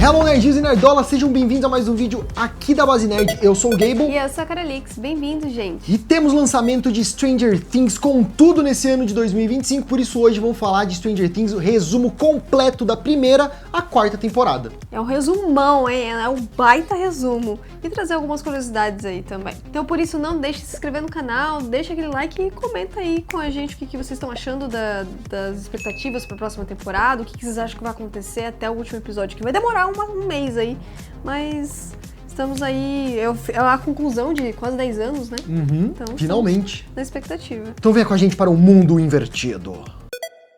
Hello Nerds e Nerdolas, sejam bem-vindos a mais um vídeo aqui da Base Nerd. Eu sou o Gable. E eu sou a Carolix, bem-vindo, gente. E temos lançamento de Stranger Things com tudo nesse ano de 2025, por isso hoje vamos falar de Stranger Things, o resumo completo da primeira à quarta temporada. É um resumão, hein? É um baita resumo. E trazer algumas curiosidades aí também. Então por isso não deixe de se inscrever no canal, deixa aquele like e comenta aí com a gente o que vocês estão achando das expectativas para a próxima temporada, o que vocês acham que vai acontecer até o último episódio, que vai demorar um mês aí, mas estamos aí, é a conclusão de quase 10 anos, né? Então, finalmente. Na expectativa. Então venha com a gente para o mundo invertido.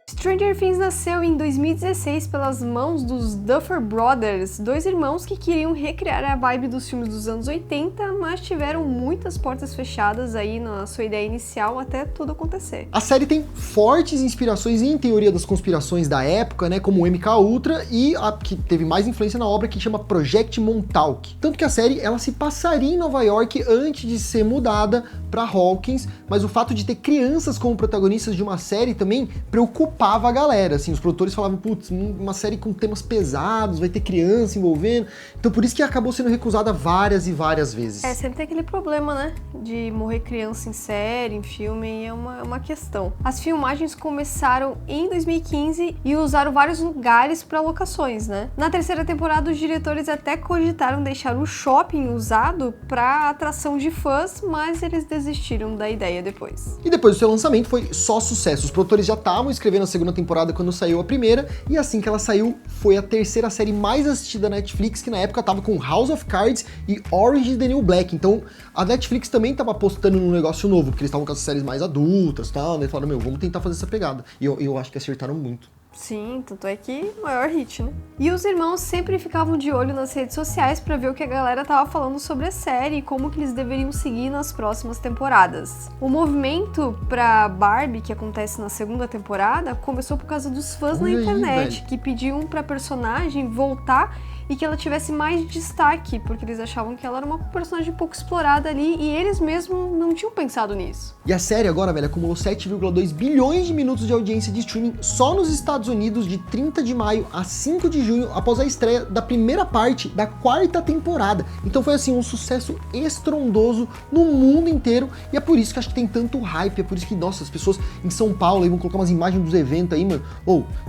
Stranger Things nasceu em 2016 pelas mãos dos Duffer Brothers, dois irmãos que queriam recriar a vibe dos filmes dos anos 80, mas tiveram muitas portas fechadas aí na sua ideia inicial até tudo acontecer. A série tem fortes inspirações em teoria das conspirações da época, né, como o MK Ultra e a que teve mais influência na obra que chama Project Montauk. Tanto que a série ela se passaria em Nova York antes de ser mudada para Hawkins, mas o fato de ter crianças como protagonistas de uma série também preocupava a galera, assim, os produtores falavam, putz, uma série com temas pesados, vai ter criança envolvendo, então por isso que acabou sendo recusada várias e várias vezes. Sempre tem aquele problema, né, de morrer criança em série, em filme, é uma questão. As filmagens começaram em 2015 e usaram vários lugares para locações, né. Na terceira temporada, os diretores até cogitaram deixar o shopping usado para atração de fãs, mas eles desistiram da ideia depois. E depois do seu lançamento foi só sucesso, os produtores já estavam escrevendo a segunda temporada quando saiu a primeira, e assim que ela saiu, foi a terceira série mais assistida da Netflix, que na época tava com House of Cards e Orange is the New Black, então a Netflix também tava apostando num negócio novo, porque eles estavam com as séries mais adultas e tal, né, falaram, vamos tentar fazer essa pegada, e eu acho que acertaram muito. Sim, tanto é que maior hit, né? E os irmãos sempre ficavam de olho nas redes sociais pra ver o que a galera tava falando sobre a série e como que eles deveriam seguir nas próximas temporadas. O movimento pra Barbie, que acontece na segunda temporada, começou por causa dos fãs na internet, que pediam pra personagem voltar e que ela tivesse mais destaque, porque eles achavam que ela era uma personagem pouco explorada ali e eles mesmos não tinham pensado nisso. E a série agora, velho, acumulou 7,2 bilhões de minutos de audiência de streaming só nos Estados Unidos de 30 de maio a 5 de junho, após a estreia da primeira parte da quarta temporada. Então foi assim, um sucesso estrondoso no mundo inteiro, e é por isso que acho que tem tanto hype, é por isso que, nossa, as pessoas em São Paulo aí vão colocar umas imagens dos eventos aí, mano.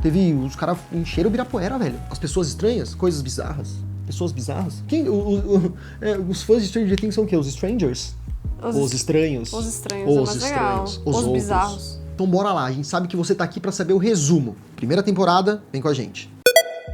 Teve, os caras encheram o Ibirapuera, velho. As pessoas estranhas, coisas bizarras. Pessoas bizarras? Os fãs de Stranger Things são o quê? Os Strangers? Os estranhos? Os estranhos, é mais legal. Os bizarros. Então bora lá, a gente sabe que você tá aqui pra saber o resumo. Primeira temporada, vem com a gente.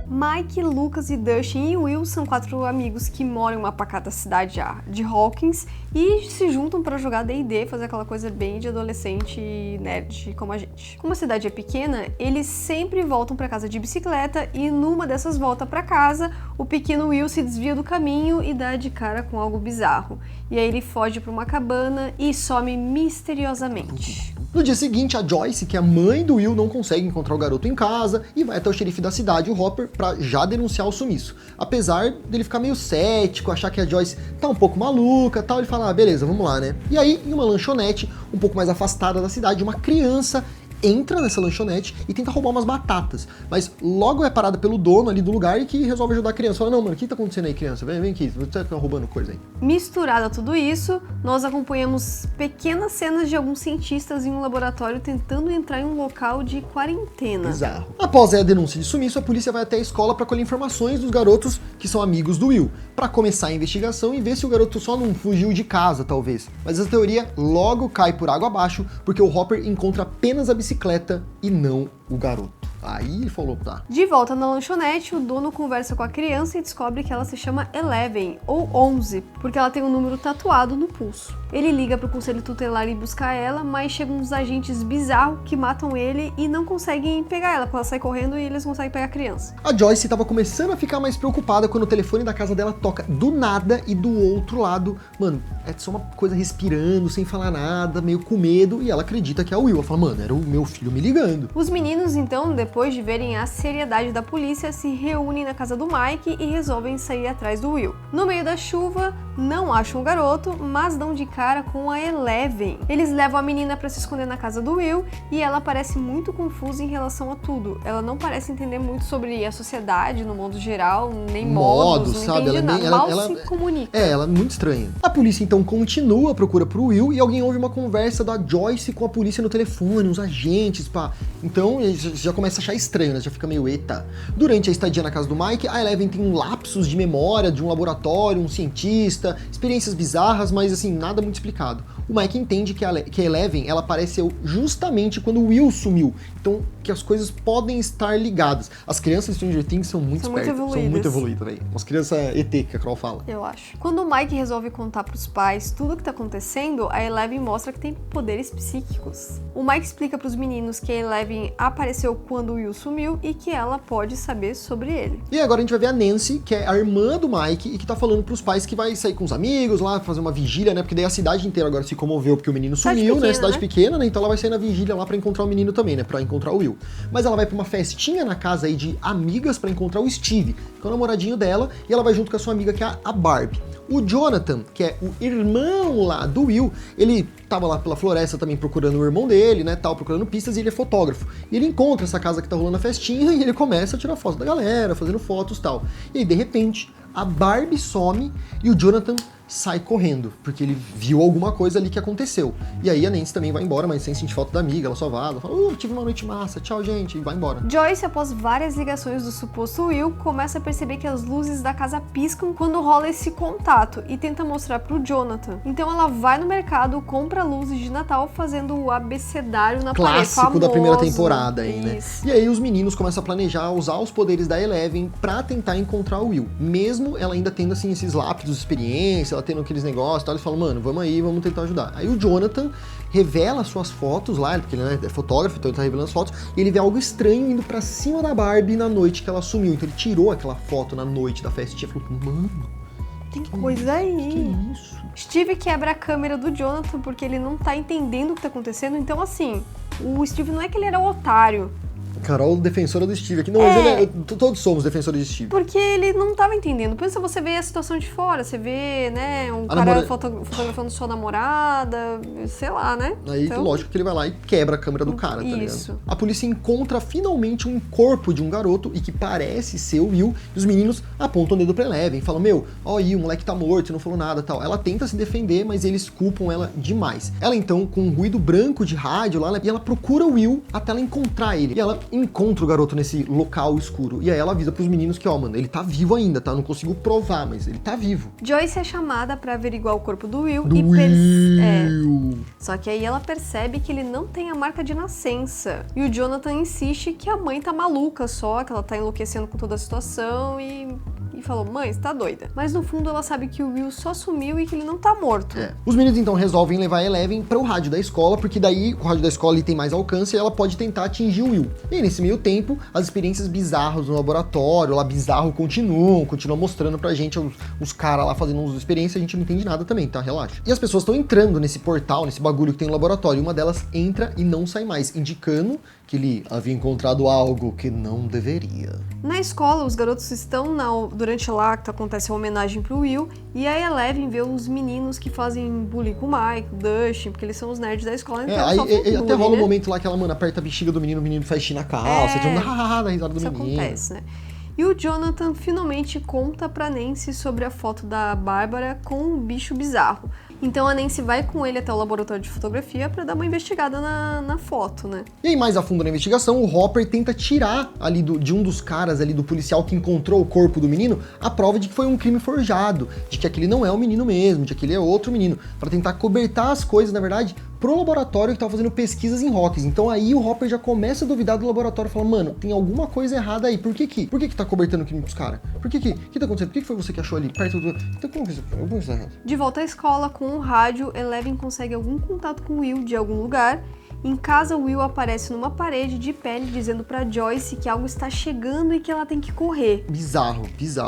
Mike, Lucas e Dustin e Will são 4 amigos que moram em uma pacata cidade de Hawkins e se juntam para jogar D&D, fazer aquela coisa bem de adolescente nerd como a gente. Como a cidade é pequena, eles sempre voltam para casa de bicicleta e numa dessas voltas para casa, o pequeno Will se desvia do caminho e dá de cara com algo bizarro. E aí ele foge para uma cabana e some misteriosamente. No dia seguinte, a Joyce, que é a mãe do Will, não consegue encontrar o garoto em casa e vai até o xerife da cidade, o Hopper, pra já denunciar o sumiço. Apesar dele ficar meio cético, achar que a Joyce tá um pouco maluca e tal, ele fala, beleza, vamos lá, né? E aí, em uma lanchonete, um pouco mais afastada da cidade, uma criança entra nessa lanchonete e tenta roubar umas batatas, mas logo é parada pelo dono ali do lugar e que resolve ajudar a criança. Fala, não, mano, o que tá acontecendo aí, criança? Vem aqui, você tá roubando coisa aí. Misturado a tudo isso, nós acompanhamos pequenas cenas de alguns cientistas em um laboratório tentando entrar em um local de quarentena. Bizarro. Após a denúncia de sumiço, a polícia vai até a escola para colher informações dos garotos que são amigos do Will, para começar a investigação e ver se o garoto só não fugiu de casa, talvez. Mas essa teoria logo cai por água abaixo, porque o Hopper encontra apenas a bicicleta e não o garoto. Aí ele falou, tá. De volta na lanchonete, o dono conversa com a criança e descobre que ela se chama Eleven, ou 11, porque ela tem um número tatuado no pulso. Ele liga pro conselho tutelar ir buscar ela, mas chegam uns agentes bizarros que matam ele e não conseguem pegar ela, porque ela sai correndo e eles conseguem pegar a criança. A Joyce tava começando a ficar mais preocupada quando o telefone da casa dela toca do nada e do outro lado, mano, é só uma coisa respirando, sem falar nada, meio com medo, e ela acredita que é o Will. Ela fala, mano, era o meu filho me ligando. Os meninos, então, depois depois de verem a seriedade da polícia, se reúnem na casa do Mike e resolvem sair atrás do Will. No meio da chuva, não acham o garoto, mas dão de cara com a Eleven. Eles levam a menina para se esconder na casa do Will e ela parece muito confusa em relação a tudo. Ela não parece entender muito sobre a sociedade no modo geral, nem modos, não sabe? entende Ela nada. nem, Mal se comunica. Ela é muito estranha. A polícia então continua a procura pro Will e alguém ouve uma conversa da Joyce com a polícia no telefone, uns agentes, pá. Então já começa a achar estranho, né? Já fica meio eita. Durante a estadia na casa do Mike, a Eleven tem um lapsus de memória de um laboratório, um cientista, experiências bizarras, mas assim, nada muito explicado. O Mike entende que a Eleven, ela apareceu justamente quando o Will sumiu. Então, que as coisas podem estar ligadas. As crianças de Stranger Things são muito espertas, são muito evoluídas, velho. Umas crianças ET, que a Carol fala. Eu acho. Quando o Mike resolve contar pros pais tudo o que tá acontecendo, a Eleven mostra que tem poderes psíquicos. O Mike explica pros meninos que a Eleven apareceu quando o Will sumiu e que ela pode saber sobre ele. E agora a gente vai ver a Nancy, que é a irmã do Mike e que tá falando pros pais que vai sair com os amigos lá, fazer uma vigília, né? Porque daí a cidade inteira agora se comoveu porque o menino sumiu, né? Cidade pequena, né? Então ela vai sair na vigília lá pra encontrar o menino também, né? Pra encontrar o Will. Mas ela vai pra uma festinha na casa aí de amigas pra encontrar o Steve, que é o namoradinho dela, e ela vai junto com a sua amiga, que é a Barbie. O Jonathan, que é o irmão lá do Will, ele tava lá pela floresta também procurando o irmão dele, né, tal, procurando pistas, e ele é fotógrafo. E ele encontra essa casa que tá rolando a festinha e ele começa a tirar fotos da galera, fazendo fotos e tal. E aí, de repente, a Barbie some e o Jonathan sai correndo, porque ele viu alguma coisa ali que aconteceu. E aí a Nancy também vai embora, mas sem sentir falta da amiga, ela só vai, ela fala, tive uma noite massa, tchau gente, e vai embora. Joyce, após várias ligações do suposto Will, começa a perceber que as luzes da casa piscam quando rola esse contato e tenta mostrar pro Jonathan. Então ela vai no mercado, compra luzes de Natal, fazendo o abecedário na parede. Clássico da primeira temporada aí, né? Isso. E aí os meninos começam a planejar usar os poderes da Eleven pra tentar encontrar o Will. Mesmo ela ainda tendo, assim, esses lápis de experiência, ela tendo aqueles negócios e tal, eles falam, mano, vamos aí, vamos tentar ajudar. Aí o Jonathan revela suas fotos lá, porque ele é fotógrafo, então ele tá revelando as fotos, e ele vê algo estranho indo pra cima da Barbie na noite que ela sumiu. Então ele tirou aquela foto na noite da festinha e falou, mano, tem coisa aí. que isso? Steve quebra a câmera do Jonathan porque ele não tá entendendo o que tá acontecendo. Então, assim, o Steve não é que ele era um otário. Carol, defensora do Steve aqui. Não, mas todos somos defensores de Steve. Porque ele não tava entendendo. Pensa, você vê a situação de fora, você vê, né, um cara fotografando sua namorada, sei lá, né? Aí, então, lógico que ele vai lá e quebra a câmera do cara, tá ligado? Isso. A polícia encontra finalmente um corpo de um garoto e que parece ser o Will, e os meninos apontam o dedo pra Eleven, falam, meu, ó aí, o moleque tá morto, não falou nada, tal. Ela tenta se defender, mas eles culpam ela demais. Ela, então, com um ruído branco de rádio lá, e ela procura o Will até ela encontrar ele. E ela encontra o garoto nesse local escuro. E aí ela avisa pros meninos que, ó, mano, ele tá vivo ainda, tá? Não consigo provar, mas ele tá vivo. Joyce é chamada pra averiguar o corpo do Will Só que aí ela percebe que ele não tem a marca de nascença. E o Jonathan insiste que a mãe tá maluca só, que ela tá enlouquecendo com toda a situação e falou, mãe, você tá doida. Mas no fundo ela sabe que o Will só sumiu e que ele não tá morto. Os meninos então resolvem levar a Eleven para o rádio da escola, porque daí o rádio da escola ele tem mais alcance e ela pode tentar atingir o Will. E nesse meio tempo, as experiências bizarras no laboratório, lá bizarro, continuam mostrando pra gente os caras lá fazendo umas experiências, a gente não entende nada também, tá? Relaxa. E as pessoas estão entrando nesse portal, nesse bagulho que tem no laboratório, e uma delas entra e não sai mais, indicando que ele havia encontrado algo que não deveria. Na escola, os garotos estão durante lá que acontece a homenagem pro Will, e a Eleven vê os meninos que fazem bullying com o Mike, o Dustin, porque eles são os nerds da escola, então aí até rola um momento lá que ela, mano, aperta a bexiga do menino faz xixi na calça, dá risada do menino. Isso acontece, né? E o Jonathan finalmente conta pra Nancy sobre a foto da Bárbara com um bicho bizarro. Então a Nancy vai com ele até o laboratório de fotografia pra dar uma investigada na foto, né? E aí, mais a fundo na investigação, o Hopper tenta tirar ali de um dos caras ali, do policial que encontrou o corpo do menino, a prova de que foi um crime forjado, de que aquele não é o menino mesmo, de que ele é outro menino, pra tentar cobertar as coisas, na verdade, pro laboratório que tava fazendo pesquisas em Rockies. Então aí o Hopper já começa a duvidar do laboratório, fala, mano, tem alguma coisa errada aí, por que tá cobertando o crime pros caras? Por que tá acontecendo? Por que foi você que achou ali, perto do... Então como que isso tá errado? De volta à escola, com o rádio, Eleven consegue algum contato com o Will de algum lugar Em casa, Will aparece numa parede de pele dizendo pra Joyce que algo está chegando e que ela tem que correr. Bizarro,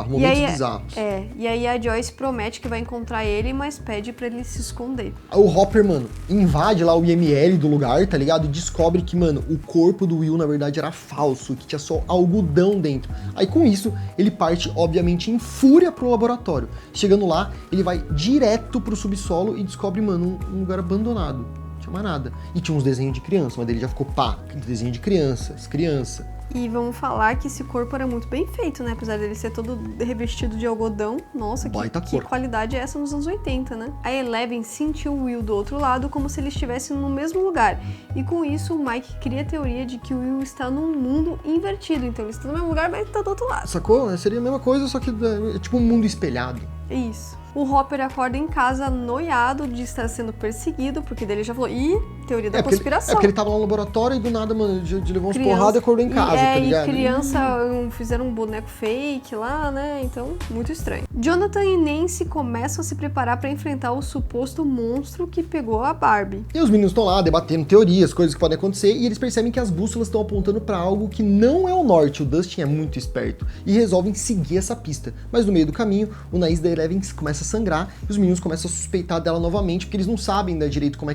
momentos bizarros. E aí a Joyce promete que vai encontrar ele, mas pede pra ele se esconder. O Hopper, mano, invade lá o IML do lugar, tá ligado? E descobre que, mano, o corpo do Will, na verdade, era falso, que tinha só algodão dentro. Aí, com isso, ele parte, obviamente, em fúria pro laboratório. Chegando lá, ele vai direto pro subsolo e descobre, mano, um lugar abandonado. Não tinha mais nada. E tinha uns desenhos de criança, mas dele já ficou pá, desenho de criança. E vamos falar que esse corpo era muito bem feito, né? Apesar dele ser todo revestido de algodão. Nossa, que qualidade é essa nos anos 80, né? A Eleven sentiu o Will do outro lado como se eles estivessem no mesmo lugar. E com isso, o Mike cria a teoria de que o Will está num mundo invertido. Então ele está no mesmo lugar, mas ele está do outro lado. Sacou? Seria a mesma coisa, só que é tipo um mundo espelhado. Isso. O Hopper acorda em casa noiado de estar sendo perseguido, porque dele já falou, teoria da conspiração. Porque ele tava lá no laboratório e do nada, mano, de levou uns porradas e acordou em casa, tá ligado? E criança fizeram um boneco fake lá, né? Então, muito estranho. Jonathan e Nancy começam a se preparar pra enfrentar o suposto monstro que pegou a Barbie. E os meninos estão lá debatendo teorias, coisas que podem acontecer, e eles percebem que as bússolas estão apontando pra algo que não é o norte. O Dustin é muito esperto e resolvem seguir essa pista. Mas no meio do caminho, o nariz da Eleven começa a sangrar e os meninos começam a suspeitar dela novamente, porque eles não sabem, né, direito quando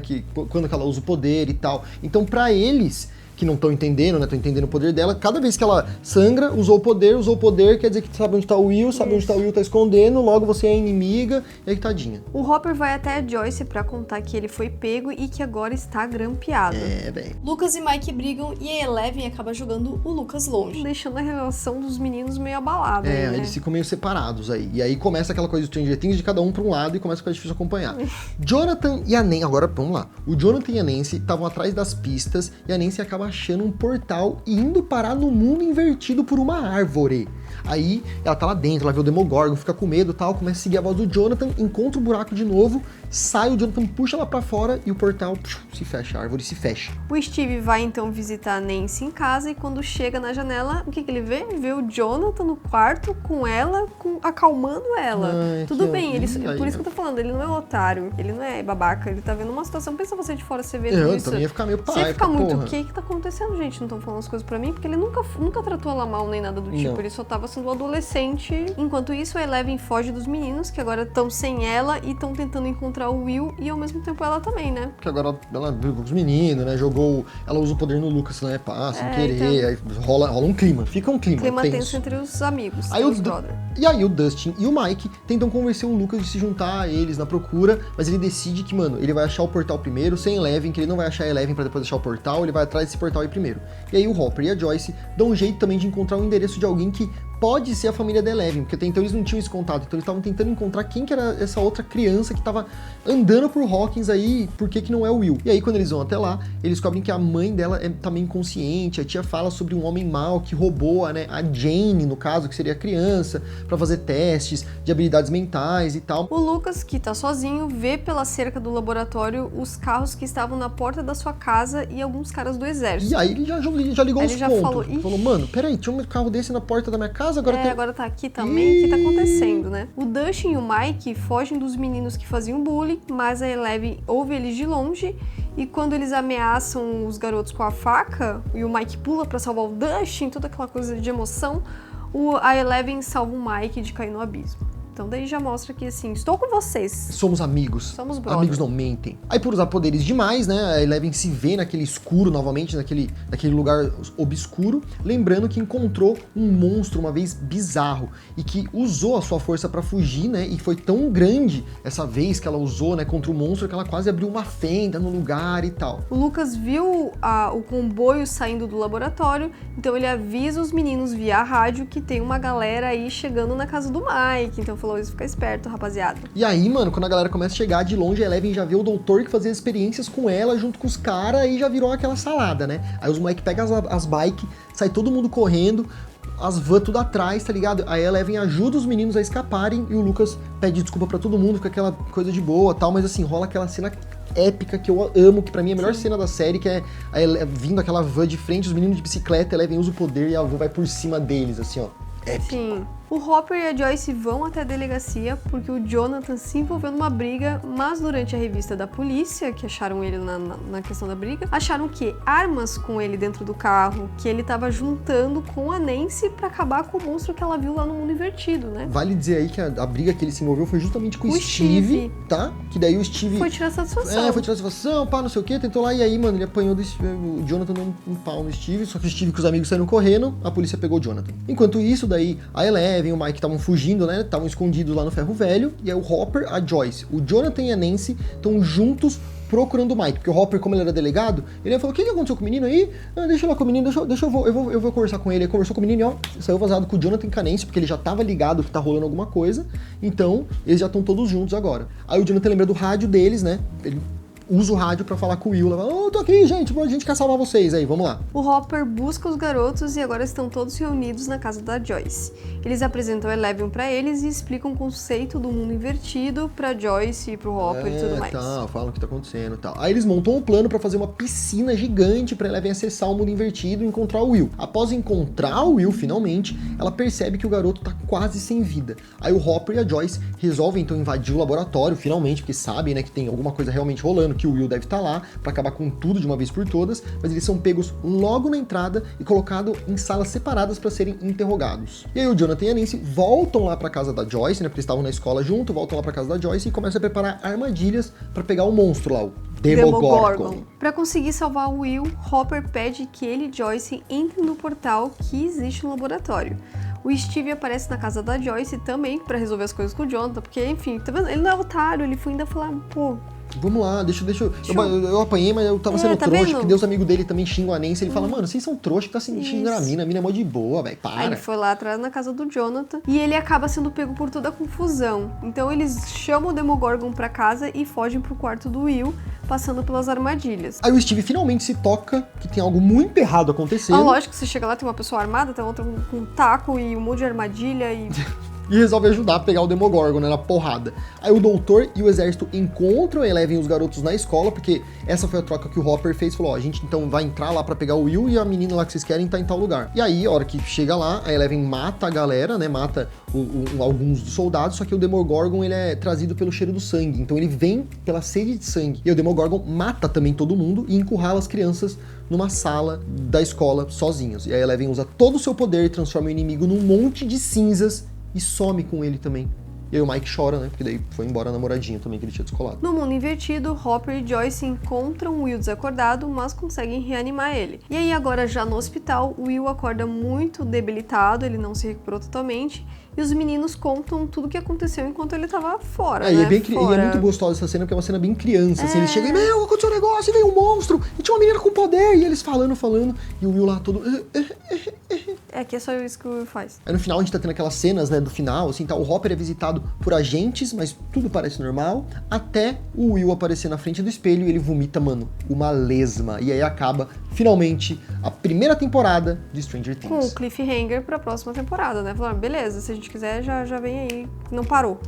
que ela usa o poder e tal. Então, pra eles, que não estão entendendo, né, estão entendendo o poder dela, cada vez que ela sangra, usou o poder, quer dizer que sabe onde tá o Will, sabe onde tá o Will, tá escondendo, logo você é inimiga, e aí tadinha. O Hopper vai até a Joyce pra contar que ele foi pego e que agora está grampeado. Bem. Lucas e Mike brigam e a Eleven acaba jogando o Lucas longe, deixando a relação dos meninos meio abalada. Né? Eles ficam meio separados aí. E aí começa aquela coisa do Stranger Things de cada um pra um lado e começa a ficar difícil acompanhar. Jonathan e a Nancy, agora vamos lá. O Jonathan e a Nancy estavam atrás das pistas e a Nancy acaba achando um portal e indo parar no mundo invertido por uma árvore. Aí ela tá lá dentro, ela vê o Demogorgon, fica com medo e tal, começa a seguir a voz do Jonathan, encontra o buraco de novo, sai, o Jonathan puxa ela pra fora e o portal se fecha, a árvore se fecha. O Steve vai então visitar a Nancy em casa e quando chega na janela, o que ele vê? Vê o Jonathan no quarto com ela, acalmando ela. Tudo bem, por isso que eu tô falando, ele não é otário, ele não é babaca, ele tá vendo uma situação, pensa você de fora, você vê tudo isso. Eu também ia ficar meio pai. Você fica muito, o que tá acontecendo, gente? Não estão falando as coisas pra mim? Porque ele nunca tratou ela mal nem nada do tipo, ele só tava sendo um adolescente. Enquanto isso, a Eleven foge dos meninos, que agora estão sem ela e estão tentando encontrar o Will e ao mesmo tempo ela também, né? Porque agora ela brigou com os meninos, né? Ela usa o poder no Lucas, né? Sem querer, então... aí rola um clima, fica um clima tenso entre os amigos, aí os brothers. E aí o Dustin e o Mike tentam convencer o Lucas de se juntar a eles na procura, mas ele decide que, mano, ele vai achar o portal primeiro, sem Eleven, que ele não vai achar a Eleven pra depois achar o portal, ele vai atrás desse portal aí primeiro. E aí o Hopper e a Joyce dão um jeito também de encontrar o endereço de alguém que pode ser a família da Eleven, porque até então eles não tinham esse contato, então eles estavam tentando encontrar quem que era essa outra criança que tava andando por Hawkins aí, por que não é o Will. E aí quando eles vão até lá, eles descobrem que a mãe dela tá meio inconsciente, a tia fala sobre um homem mau que roubou a Jane, no caso, que seria a criança, pra fazer testes de habilidades mentais e tal. O Lucas, que tá sozinho, vê pela cerca do laboratório os carros que estavam na porta da sua casa e alguns caras do exército. E aí ele já ligou os pontos. Ele falou, mano, peraí, tinha um carro desse na porta da minha casa, agora tá aqui também, o que tá acontecendo, né? O Dustin e o Mike fogem dos meninos que faziam bullying, mas a Eleven ouve eles de longe e quando eles ameaçam os garotos com a faca e o Mike pula pra salvar o Dustin, toda aquela coisa de emoção, a Eleven salva o Mike de cair no abismo. Então daí já mostra que, assim, estou com vocês. Somos amigos. Somos brothers. Amigos não mentem. Aí por usar poderes demais, né, a Eleven se vê naquele escuro novamente, naquele lugar obscuro, lembrando que encontrou um monstro uma vez bizarro e que usou a sua força pra fugir, né, e foi tão grande essa vez que ela usou, né, contra o monstro que ela quase abriu uma fenda no lugar e tal. O Lucas viu o comboio saindo do laboratório, então ele avisa os meninos via rádio que tem uma galera aí chegando na casa do Mike, então falou isso, fica esperto, rapaziada. E aí, mano, quando a galera começa a chegar de longe, a Eleven já vê o doutor que fazia experiências com ela junto com os caras e já virou aquela salada, né? Aí os moleques pegam as bikes, sai todo mundo correndo, as vans tudo atrás, tá ligado? Aí a Eleven ajuda os meninos a escaparem e o Lucas pede desculpa pra todo mundo, fica aquela coisa de boa e tal, mas assim, rola aquela cena épica que eu amo, que pra mim é a melhor cena da série, que é vindo aquela van de frente, os meninos de bicicleta, a Eleven usa o poder e a van vai por cima deles, assim, ó. Épico. Sim. O Hopper e a Joyce vão até a delegacia porque o Jonathan se envolveu numa briga, mas durante a revista da polícia, que acharam ele na questão da briga, acharam que armas com ele dentro do carro, que ele tava juntando com a Nancy pra acabar com o monstro que ela viu lá no mundo invertido, né? Vale dizer aí que a briga que ele se envolveu foi justamente com o Steve, tá? Que daí o Steve... Foi tirar satisfação. Foi tirar satisfação, pá, não sei o que, tentou lá, e aí, mano, ele apanhou o Jonathan deu um pau no Steve, só que o Steve com os amigos saíram correndo, a polícia pegou o Jonathan. Enquanto isso, daí, a Eleven e o Mike estavam fugindo, né? Estavam escondidos lá no ferro velho, e aí o Hopper, a Joyce, o Jonathan e a Nancy estão juntos procurando o Mike, porque o Hopper, como ele era delegado, ele falou, o que aconteceu com o menino aí? Ah, deixa lá com o menino, eu vou conversar com ele. Ele conversou com o menino e, ó, saiu vazado com o Jonathan e com a Nancy, porque ele já tava ligado que tá rolando alguma coisa, então eles já estão todos juntos agora. Aí o Jonathan lembra do rádio deles, né? Ele usa o rádio pra falar com o Will. Ela fala, tô aqui, gente, a gente quer salvar vocês aí, vamos lá. O Hopper busca os garotos e agora estão todos reunidos na casa da Joyce. Eles apresentam a Eleven pra eles e explicam o conceito do mundo invertido pra Joyce e pro Hopper e tudo mais. Falam o que tá acontecendo e tal. Aí eles montam um plano pra fazer uma piscina gigante pra Eleven acessar o mundo invertido e encontrar o Will. Após encontrar o Will, finalmente, ela percebe que o garoto tá quase sem vida. Aí o Hopper e a Joyce resolvem então invadir o laboratório, finalmente, porque sabem, né, que tem alguma coisa realmente rolando, que o Will deve estar lá pra acabar com tudo de uma vez por todas, mas eles são pegos logo na entrada e colocados em salas separadas pra serem interrogados. E aí o Jonathan e a Nancy voltam lá pra casa da Joyce, né, porque eles estavam na escola junto, voltam lá pra casa da Joyce e começam a preparar armadilhas pra pegar o monstro lá, o Demogorgon. Pra conseguir salvar o Will, Hopper pede que ele e Joyce entrem no portal que existe no laboratório. O Steve aparece na casa da Joyce também pra resolver as coisas com o Jonathan, porque, enfim, tá vendo? Ele não é otário, ele foi ainda falar, pô... Vamos lá, deixa eu apanhei, mas eu tava sendo tá trouxa, vendo? porque Deus amigo dele também xinga a Nancy, ele fala, mano, vocês são trouxa que tá xingando a mina é mó de boa, velho, para. Aí ele foi lá atrás na casa do Jonathan e ele acaba sendo pego por toda a confusão. Então eles chamam o Demogorgon pra casa e fogem pro quarto do Will, passando pelas armadilhas. Aí o Steve finalmente se toca que tem algo muito errado acontecendo. Ah, lógico que você chega lá, tem uma pessoa armada, tem outra com um taco e um monte de armadilha e... E resolve ajudar a pegar o Demogorgon, né, na porrada. Aí o doutor e o exército encontram a Eleven e os garotos na escola, porque essa foi a troca que o Hopper fez, falou, ó, a gente então vai entrar lá pra pegar o Will e a menina lá que vocês querem tá em tal lugar. E aí, a hora que chega lá, a Eleven mata a galera, né, mata alguns dos soldados, só que o Demogorgon, ele é trazido pelo cheiro do sangue, então ele vem pela sede de sangue. E o Demogorgon mata também todo mundo e encurrala as crianças numa sala da escola sozinhos. E aí a Eleven usa todo o seu poder e transforma o inimigo num monte de cinzas e some com ele também. E aí o Mike chora, né? Porque daí foi embora a namoradinha também que ele tinha descolado. No mundo invertido, Hopper e Joyce encontram o Will desacordado, mas conseguem reanimar ele. E aí agora já no hospital, o Will acorda muito debilitado, ele não se recuperou totalmente, e os meninos contam tudo o que aconteceu enquanto ele tava fora, né? E é muito gostosa essa cena, porque é uma cena bem criança, assim, eles chegam e, aconteceu um negócio, e veio um monstro, e tinha uma menina com poder, e eles falando, e o Will lá todo... É que é só isso que o Will faz. Aí no final a gente tá tendo aquelas cenas, né, do final, assim, tá, o Hopper é visitado por agentes, mas tudo parece normal, até o Will aparecer na frente do espelho e ele vomita, mano, uma lesma. E aí acaba, finalmente, a primeira temporada de Stranger Things. Com o cliffhanger pra próxima temporada, né? Falaram, beleza, se a gente quiser, já vem aí, não parou.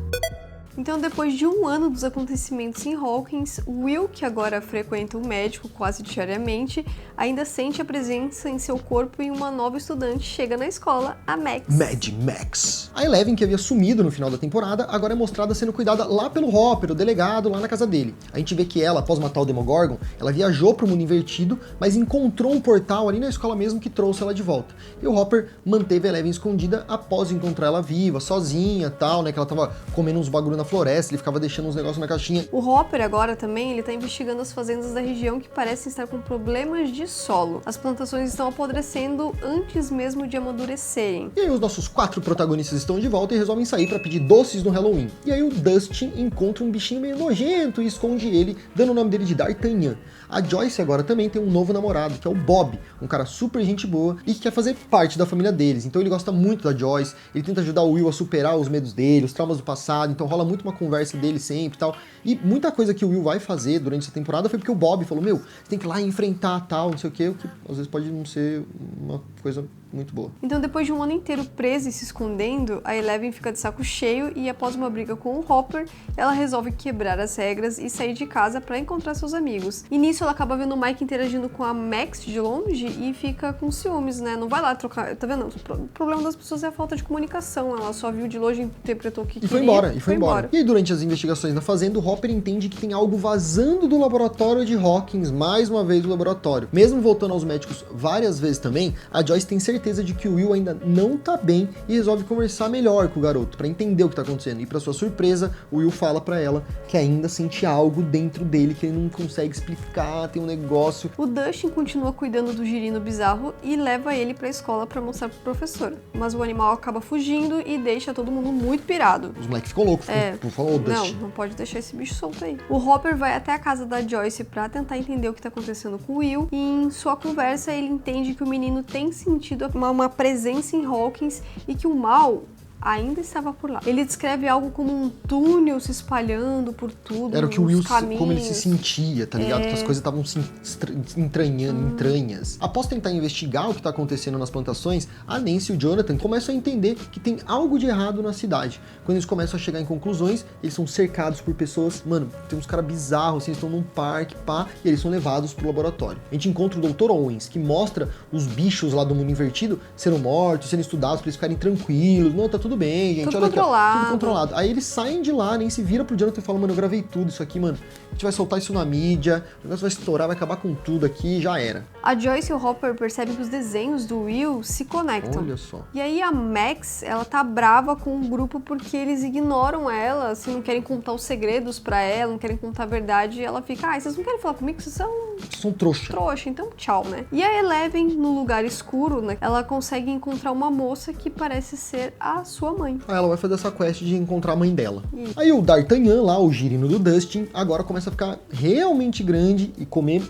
Então, depois de um ano dos acontecimentos em Hawkins, Will, que agora frequenta um médico quase diariamente, ainda sente a presença em seu corpo e uma nova estudante chega na escola, a Max. Mad Max. A Eleven, que havia sumido no final da temporada, agora é mostrada sendo cuidada lá pelo Hopper, o delegado, lá na casa dele. A gente vê que ela, após matar o Demogorgon, ela viajou pro mundo invertido, mas encontrou um portal ali na escola mesmo que trouxe ela de volta. E o Hopper manteve a Eleven escondida após encontrar ela viva, sozinha, tal, né, que ela tava comendo uns bagulho na floresta, ele ficava deixando uns negócios na caixinha. O Hopper agora também, ele tá investigando as fazendas da região que parecem estar com problemas de solo. As plantações estão apodrecendo antes mesmo de amadurecerem. E aí os nossos 4 protagonistas estão de volta e resolvem sair pra pedir doces no Halloween. E aí o Dustin encontra um bichinho meio nojento e esconde ele, dando o nome dele de D'Artagnan. A Joyce agora também tem um novo namorado, que é o Bob, um cara super gente boa e que quer fazer parte da família deles. Então ele gosta muito da Joyce, ele tenta ajudar o Will a superar os medos dele, os traumas do passado, então rola muito uma conversa dele sempre e tal. E muita coisa que o Will vai fazer durante essa temporada foi porque o Bob falou, meu, você tem que ir lá e enfrentar tal, não sei o que às vezes pode não ser uma coisa muito boa. Então, depois de um ano inteiro presa e se escondendo, a Eleven fica de saco cheio e, após uma briga com o Hopper, ela resolve quebrar as regras e sair de casa pra encontrar seus amigos. E nisso ela acaba vendo o Mike interagindo com a Max de longe e fica com ciúmes, né? Não vai lá trocar, tá vendo? O problema das pessoas é a falta de comunicação, ela só viu de longe, interpretou o que queria. E foi embora. E aí, durante as investigações na fazenda, o Hopper entende que tem algo vazando do laboratório de Hawkins, mais uma vez do laboratório. Mesmo voltando aos médicos várias vezes também, a Joyce tem certeza de que o Will ainda não tá bem e resolve conversar melhor com o garoto, pra entender o que tá acontecendo. E pra sua surpresa, o Will fala pra ela que ainda sente algo dentro dele que ele não consegue explicar, tem um negócio. O Dustin continua cuidando do girino bizarro e leva ele pra escola pra mostrar pro professor. Mas o animal acaba fugindo e deixa todo mundo muito pirado. Os moleques ficam loucos, por favor, Dustin. Não pode deixar esse bicho solto aí. O Hopper vai até a casa da Joyce pra tentar entender o que tá acontecendo com o Will, e em sua conversa ele entende que o menino tem sentido uma presença em Hawkins e que o mal ainda estava por lá. Ele descreve algo como um túnel se espalhando por tudo. Era o que o Will, caminhos. como ele se sentia, tá ligado? Que as coisas estavam se entranhando, entranhas. Após tentar investigar o que tá acontecendo nas plantações, a Nancy e o Jonathan começam a entender que tem algo de errado na cidade. Quando eles começam a chegar em conclusões, eles são cercados por pessoas, mano, tem uns caras bizarros, assim, eles estão num parque, pá, e eles são levados pro laboratório. A gente encontra o Dr. Owens, que mostra os bichos lá do mundo invertido sendo mortos, sendo estudados pra eles ficarem tranquilos. Não, tá tudo bem, gente, tudo olha controlado. aqui, ó, tudo controlado. Aí eles saem de lá, nem se vira pro Jonathan e fala, mano, eu gravei tudo isso aqui, mano. A gente vai soltar isso na mídia, o negócio vai estourar, vai acabar com tudo aqui, já era. A Joyce e o Hopper percebem que os desenhos do Will se conectam. Olha só. E aí a Max, ela tá brava com o grupo porque eles ignoram ela, assim, não querem contar os segredos pra ela, não querem contar a verdade. E ela fica, vocês não querem falar comigo? Vocês são trouxa, então tchau, né? E a Eleven, no lugar escuro, né, ela consegue encontrar uma moça que parece ser a sua mãe. Aí ela vai fazer essa quest de encontrar a mãe dela. Aí o D'Artagnan lá, o girino do Dustin, agora começa a ficar realmente grande e comer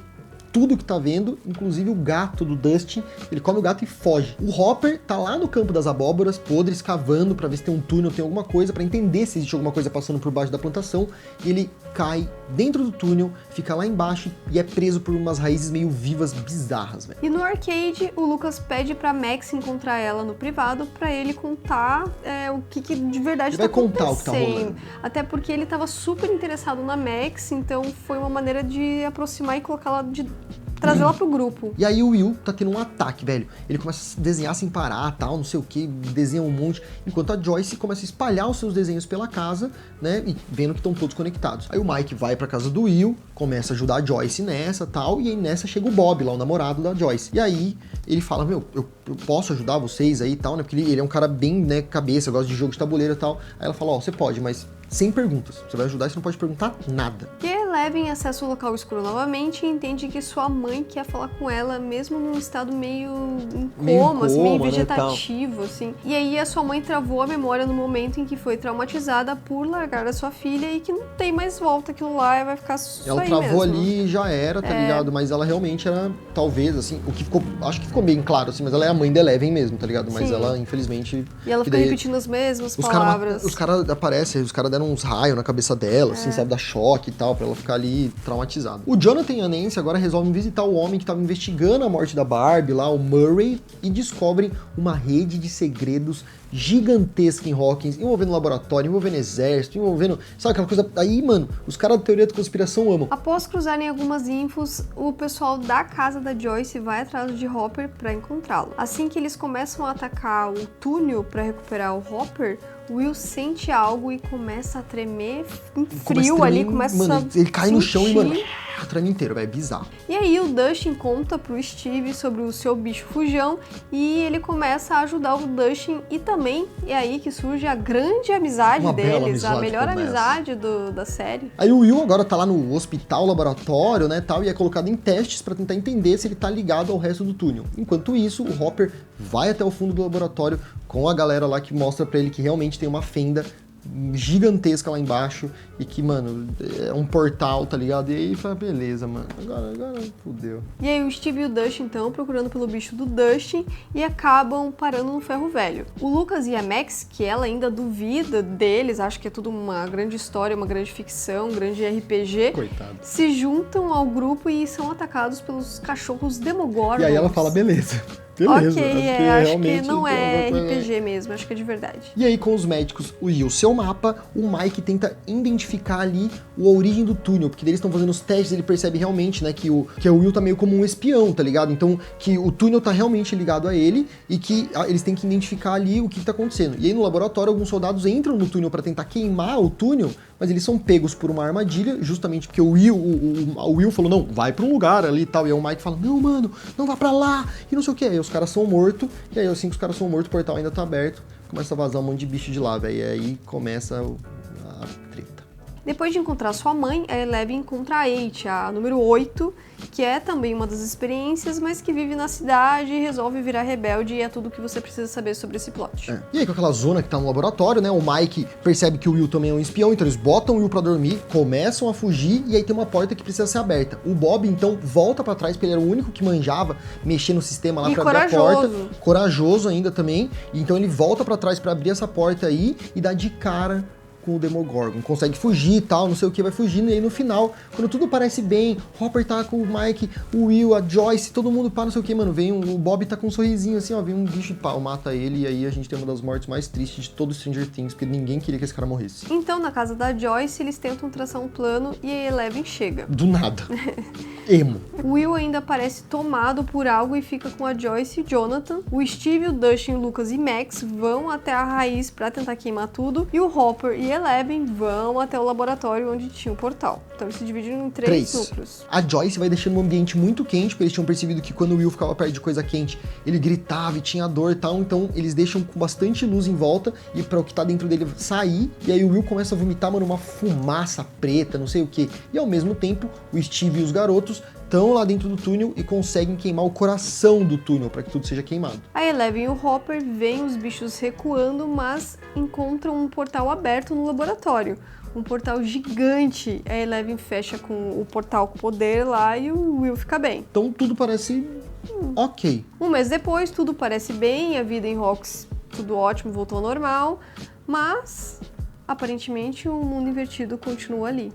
tudo que tá vendo, inclusive o gato do Dustin, ele come o gato e foge. O Hopper tá lá no campo das abóboras, podres, cavando pra ver se tem um túnel, tem alguma coisa, pra entender se existe alguma coisa passando por baixo da plantação, e ele cai dentro do túnel, fica lá embaixo e é preso por umas raízes meio vivas, bizarras, velho. E no arcade, o Lucas pede pra Max encontrar ela no privado pra ele contar o que de verdade tá acontecendo. Vai contar o que tá rolando. Até porque ele tava super interessado na Max, então foi uma maneira de aproximar e colocá-la trazer ela pro grupo. E aí o Will tá tendo um ataque, velho. Ele começa a desenhar sem parar, tal, não sei o que, desenha um monte, enquanto a Joyce começa a espalhar os seus desenhos pela casa, né, e vendo que estão todos conectados. Aí o Mike vai pra casa do Will, começa a ajudar a Joyce nessa, tal, e aí nessa chega o Bob, lá o namorado da Joyce. E aí ele fala, eu posso ajudar vocês aí e tal, né, porque ele é um cara bem, né, cabeça, gosta de jogo de tabuleiro e tal. Aí ela fala, você pode, mas sem perguntas. Você vai ajudar e você não pode perguntar nada. E Eleven acessa o local escuro novamente e entende que sua mãe quer falar com ela, mesmo num estado meio em coma, assim, meio vegetativo, né, assim. E aí a sua mãe travou a memória no momento em que foi traumatizada por largar a sua filha e que não tem mais volta aquilo lá, vai ficar só ela aí travou mesmo. Ali e já era, tá ligado? Mas ela realmente era, talvez, assim, o que ficou, acho que ficou bem claro, assim, mas ela é a mãe da Eleven mesmo, tá ligado? Mas ela, infelizmente... E ela fica repetindo as mesmas palavras. Os caras aparecem, os caras deram uns raios na cabeça dela, assim, sabe, dar choque e tal, pra ela ficar ali traumatizada. O Jonathan e a Nancy agora resolvem visitar o homem que tava investigando a morte da Barbie lá, o Murray, e descobrem uma rede de segredos gigantesca em Hawkins, envolvendo laboratório, envolvendo exército, envolvendo... Sabe aquela coisa... Aí, mano, os caras da teoria da conspiração amam. Após cruzarem algumas infos, o pessoal da casa da Joyce vai atrás de Hopper pra encontrá-lo. Assim que eles começam a atacar o túnel pra recuperar o Hopper, Will sente algo e começa a tremer em frio ali, começa mano, ele cai no chão e, mano, treme inteiro, velho, é bizarro. E aí o Dustin conta pro Steve sobre o seu bicho fujão e ele começa a ajudar o Dustin e também é aí que surge a grande amizade deles, a melhor amizade da série. Aí o Will agora tá lá no hospital, laboratório, né, tal, e é colocado em testes pra tentar entender se ele tá ligado ao resto do túnel. Enquanto isso, o Hopper vai até o fundo do laboratório com a galera lá que mostra pra ele que realmente tem uma fenda gigantesca lá embaixo e que, mano, é um portal, tá ligado? E aí fala, beleza, mano, agora fudeu. E aí o Steve e o Dustin então procurando pelo bicho do Dustin e acabam parando no ferro velho. O Lucas e a Max, que ela ainda duvida deles, acha que é tudo uma grande história, uma grande ficção, um grande RPG, coitado, se juntam ao grupo e são atacados pelos cachorros Demogorgons. E aí ela fala, beleza, beleza. Acho que não é RPG mesmo, acho que é de verdade. E aí, com os médicos e o seu mapa, o Mike tenta identificar ali a origem do túnel, porque eles estão fazendo os testes, ele percebe realmente, né, que o Will tá meio como um espião, tá ligado? Então, que o túnel tá realmente ligado a ele e que eles têm que identificar ali o que tá acontecendo. E aí, no laboratório, alguns soldados entram no túnel para tentar queimar o túnel, mas eles são pegos por uma armadilha, justamente porque o Will falou, não, vai pra um lugar ali e tal, e aí o Mike fala, não, mano, não vá pra lá, e não sei o que, aí os caras são mortos, e aí assim que os caras são mortos, o portal ainda tá aberto, começa a vazar um monte de bicho de lá, velho, e aí começa a treta. Depois de encontrar sua mãe, a Eleven encontra a 8, a número 8, que é também uma das experiências, mas que vive na cidade e resolve virar rebelde, e é tudo que você precisa saber sobre esse plot. E aí, com aquela zona que tá no laboratório, né, o Mike percebe que o Will também é um espião, então eles botam o Will pra dormir, começam a fugir, e aí tem uma porta que precisa ser aberta. O Bob, então, volta pra trás, porque ele era o único que manjava mexer no sistema lá pra abrir a porta. Corajoso ainda também. Então ele volta pra trás pra abrir essa porta aí e dá de cara com o Demogorgon, consegue fugir e tal, não sei o que, vai fugindo, e aí no final, quando tudo parece bem, Hopper tá com o Mike, o Will, a Joyce, todo mundo pá, não sei o que, mano, o Bob tá com um sorrisinho assim, ó, vem um bicho de pau, mata ele, e aí a gente tem uma das mortes mais tristes de todo Stranger Things, porque ninguém queria que esse cara morresse. Então, na casa da Joyce, eles tentam traçar um plano e a Eleven chega. Do nada. Emo. O Will ainda parece tomado por algo e fica com a Joyce e o Jonathan. O Steve, o Dustin, o Lucas e Max vão até a raiz pra tentar queimar tudo, e o Hopper e Eleven vão até o laboratório onde tinha o portal. Então eles se dividiram em três núcleos. A Joyce vai deixando um ambiente muito quente, porque eles tinham percebido que quando o Will ficava perto de coisa quente, ele gritava e tinha dor e tal, então eles deixam com bastante luz em volta e para o que tá dentro dele sair, e aí o Will começa a vomitar, mano, uma fumaça preta, não sei o que. E ao mesmo tempo, o Steve e os garotos estão lá dentro do túnel e conseguem queimar o coração do túnel para que tudo seja queimado. A Eleven e o Hopper veem os bichos recuando, mas encontram um portal aberto no laboratório. Um portal gigante. A Eleven fecha com o portal com poder lá e o Will fica bem. Então tudo parece ok. Um mês depois, tudo parece bem, a vida em Hawks, tudo ótimo, voltou ao normal, mas aparentemente o mundo invertido continua ali.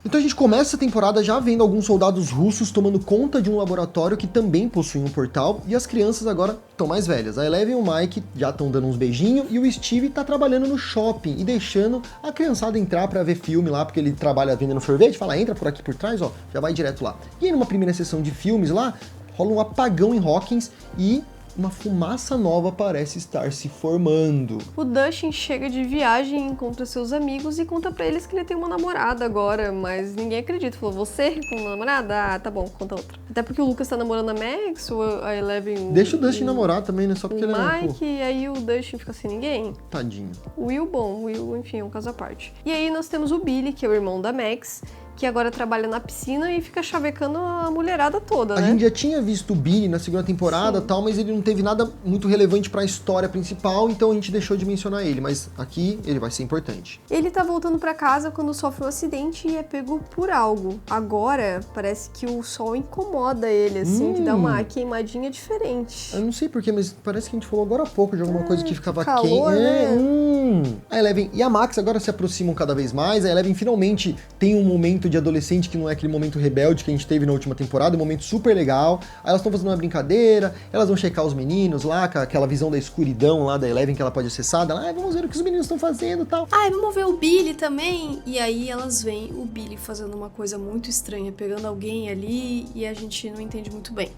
Então a gente começa a temporada já vendo alguns soldados russos tomando conta de um laboratório que também possui um portal, e as crianças agora estão mais velhas. A Eleven e o Mike já estão dando uns beijinhos, e o Steve tá trabalhando no shopping e deixando a criançada entrar pra ver filme lá, porque ele trabalha vendendo sorvete, fala, entra por aqui por trás, ó, já vai direto lá. E aí numa primeira sessão de filmes lá, rola um apagão em Hawkins e uma fumaça nova parece estar se formando. O Dustin chega de viagem, encontra seus amigos e conta pra eles que ele tem uma namorada agora, mas ninguém acredita. Falou, você com uma namorada? Ah, tá bom, conta outra. Até porque o Lucas tá namorando a Max, ou a Eleven... Deixa o Dustin namorar também, né? Só porque ele é... Mike, e aí o Dustin fica sem ninguém. Tadinho. O Will, enfim, é um caso à parte. E aí nós temos o Billy, que é o irmão da Max, que agora trabalha na piscina e fica chavecando a mulherada toda, né? A gente já tinha visto o Billy na segunda temporada e tal, mas ele não teve nada muito relevante pra história principal, então a gente deixou de mencionar ele, mas aqui ele vai ser importante. Ele tá voltando pra casa quando sofre um acidente e é pego por algo. Agora, parece que o sol incomoda ele, assim, que dá uma queimadinha diferente. Eu não sei porquê, mas parece que a gente falou agora há pouco de alguma coisa que ficava calor, quente. né? A Eleven e a Max agora se aproximam cada vez mais, a Eleven finalmente tem um momento de adolescente que não é aquele momento rebelde que a gente teve na última temporada, um momento super legal. Aí elas estão fazendo uma brincadeira, elas vão checar os meninos lá, com aquela visão da escuridão lá da Eleven que ela pode acessar. Ela, vamos ver o que os meninos estão fazendo e tal. Vamos ver o Billy também. E aí elas veem o Billy fazendo uma coisa muito estranha, pegando alguém ali e a gente não entende muito bem.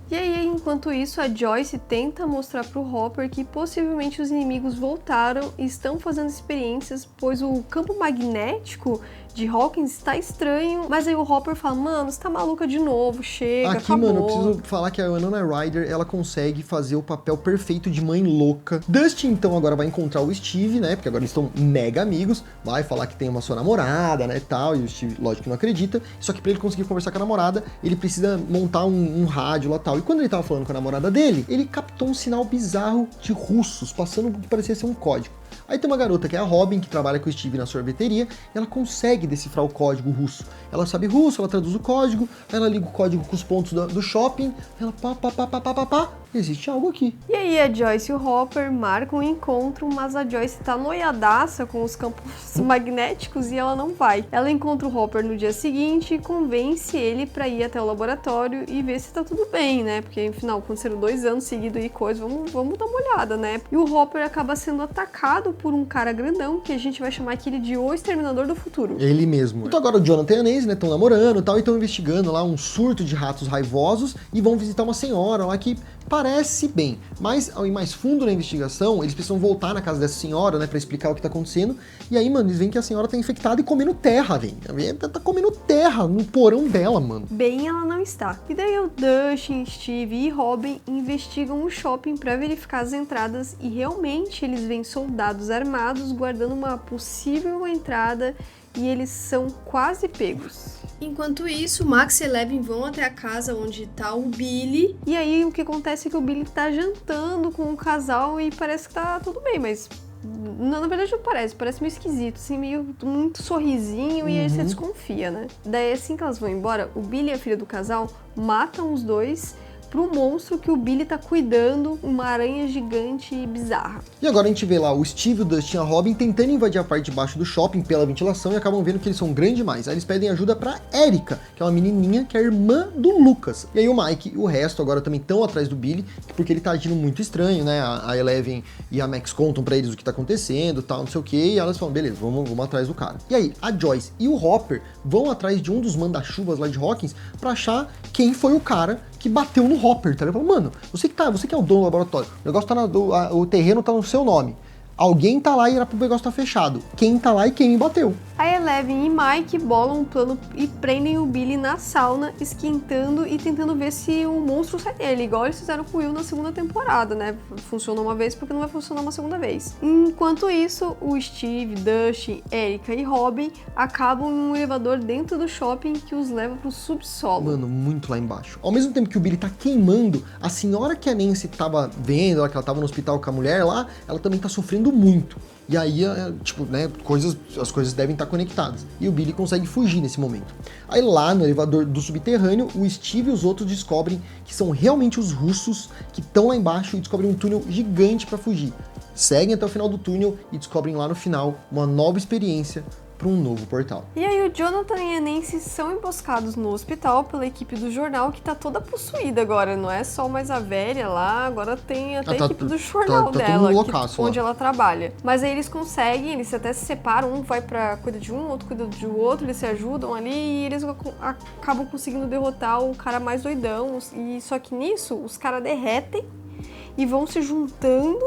E aí, enquanto isso, a Joyce tenta mostrar pro Hopper que possivelmente os inimigos voltaram e estão fazendo experiências, pois o campo magnético de Hawkins está estranho, mas aí o Hopper fala, mano, você tá maluca de novo, chega, aqui, acabou. Mano, eu preciso falar que a Winona Ryder, ela consegue fazer o papel perfeito de mãe louca. Dustin, então, agora vai encontrar o Steve, né, porque agora eles estão mega amigos, vai falar que tem uma sua namorada, né, tal, e o Steve, lógico que não acredita, só que pra ele conseguir conversar com a namorada, ele precisa montar um rádio lá, tal. E quando ele tava falando com a namorada dele, ele captou um sinal bizarro de russos, passando o que parecia ser um código. Aí tem uma garota que é a Robin, que trabalha com o Steve na sorveteria, e ela consegue decifrar o código russo. Ela sabe russo, ela traduz o código, aí ela liga o código com os pontos do shopping, ela pá, existe algo aqui. E aí a Joyce e o Hopper marcam um encontro, mas a Joyce tá noiadaça com os campos magnéticos e ela não vai. Ela encontra o Hopper no dia seguinte e convence ele pra ir até o laboratório e ver se tá tudo bem, né? Porque, afinal, aconteceram 2 anos seguidos e coisa, vamos dar uma olhada, né? E o Hopper acaba sendo atacado por um cara grandão, que a gente vai chamar aquele de O Exterminador do Futuro. Ele mesmo. Então agora o Jonathan e a Nancy, né, estão namorando e tal, e estão investigando lá um surto de ratos raivosos e vão visitar uma senhora lá que parece bem, mas ao ir mais fundo na investigação, eles precisam voltar na casa dessa senhora, né, pra explicar o que tá acontecendo, e aí, mano, eles veem que a senhora tá infectada e comendo terra, velho. Tá comendo terra no porão dela, mano. Bem, ela não está. E daí o Dustin, Steve e Robin investigam o shopping pra verificar as entradas e realmente eles veem soldados armados guardando uma possível entrada e eles são quase pegos. Enquanto isso, Max e Eleven vão até a casa onde tá o Billy. E aí o que acontece é que o Billy tá jantando com o casal e parece que tá tudo bem, mas na verdade não parece meio esquisito, assim, meio muito sorrisinho e aí você desconfia, né? Daí assim que elas vão embora, o Billy e a filha do casal matam os dois pro monstro que o Billy tá cuidando, uma aranha gigante e bizarra. E agora a gente vê lá o Steve, o Dustin e a Robin tentando invadir a parte de baixo do shopping pela ventilação e acabam vendo que eles são grandes demais. Aí eles pedem ajuda pra Erica, que é uma menininha que é a irmã do Lucas. E aí o Mike e o resto agora também estão atrás do Billy, porque ele tá agindo muito estranho, né? A Eleven e a Max contam pra eles o que tá acontecendo, tal, não sei o que, e elas falam, beleza, vamos atrás do cara. E aí a Joyce e o Hopper vão atrás de um dos manda-chuvas lá de Hawkins pra achar quem foi o cara que bateu no Hopper, tá ligado? Mano, você que é o dono do laboratório, o negócio tá o terreno tá no seu nome. Alguém tá lá e era pro negócio tá fechado. Quem tá lá e quem me bateu? A Eleven e Mike bolam um plano e prendem o Billy na sauna, esquentando e tentando ver se o monstro sai dele, igual eles fizeram com o Will na segunda temporada, né? Funcionou uma vez porque não vai funcionar uma segunda vez. Enquanto isso, o Steve, Dustin, Erica e Robin acabam em um elevador dentro do shopping que os leva pro subsolo. Mano, muito lá embaixo. Ao mesmo tempo que o Billy tá queimando, a senhora que a Nancy tava vendo, que ela tava no hospital com a mulher lá, ela também tá sofrendo muito. E aí, tipo, né, as coisas devem estar conectadas. E o Billy consegue fugir nesse momento. Aí lá no elevador do subterrâneo, o Steve e os outros descobrem que são realmente os russos que estão lá embaixo e descobrem um túnel gigante para fugir. Seguem até o final do túnel e descobrem lá no final uma nova experiência para um novo portal. E aí o Jonathan e a Nancy são emboscados no hospital pela equipe do jornal, que tá toda possuída agora, não é só mais a velha lá, agora tem até a equipe do jornal dela, onde ela trabalha. Mas aí eles conseguem, eles até se separam, um vai pra cuida de um, outro cuida do outro, eles se ajudam ali e eles acabam conseguindo derrotar o cara mais doidão. E só que nisso, os caras derretem e vão se juntando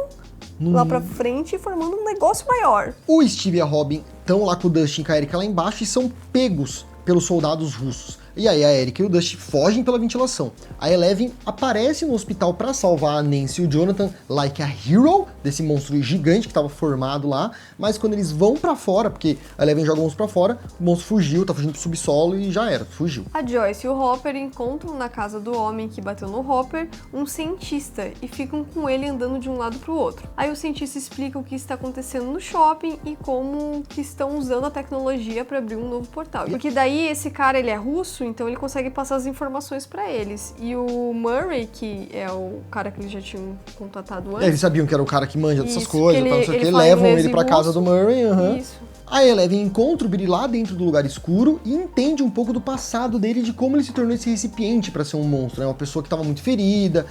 lá pra frente e formando um negócio maior. O Steve e a Robin estão lá com o Dustin e com a Erica lá embaixo e são pegos pelos soldados russos. E aí a Erica e o Dustin fogem pela ventilação. A Eleven aparece no hospital para salvar a Nancy e o Jonathan, like a hero, desse monstro gigante que estava formado lá, mas quando eles vão para fora, porque a Eleven joga o monstro para fora, o monstro fugiu, tá fugindo pro subsolo e já era, fugiu. A Joyce e o Hopper encontram na casa do homem que bateu no Hopper um cientista e ficam com ele andando de um lado pro outro. Aí o cientista explica o que está acontecendo no shopping e como que estão usando a tecnologia para abrir um novo portal. Porque daí esse cara, ele é russo, então ele consegue passar as informações pra eles. E o Murray, que é o cara que eles já tinham contatado antes... eles sabiam que era o cara que manja dessas coisas, ele, não sei o que, fala levam inglês ele pra casa do Murray. Isso. A Eleven encontra o Billy lá dentro do lugar escuro e entende um pouco do passado dele, de como ele se tornou esse recipiente pra ser um monstro, né? Uma pessoa que tava muito ferida,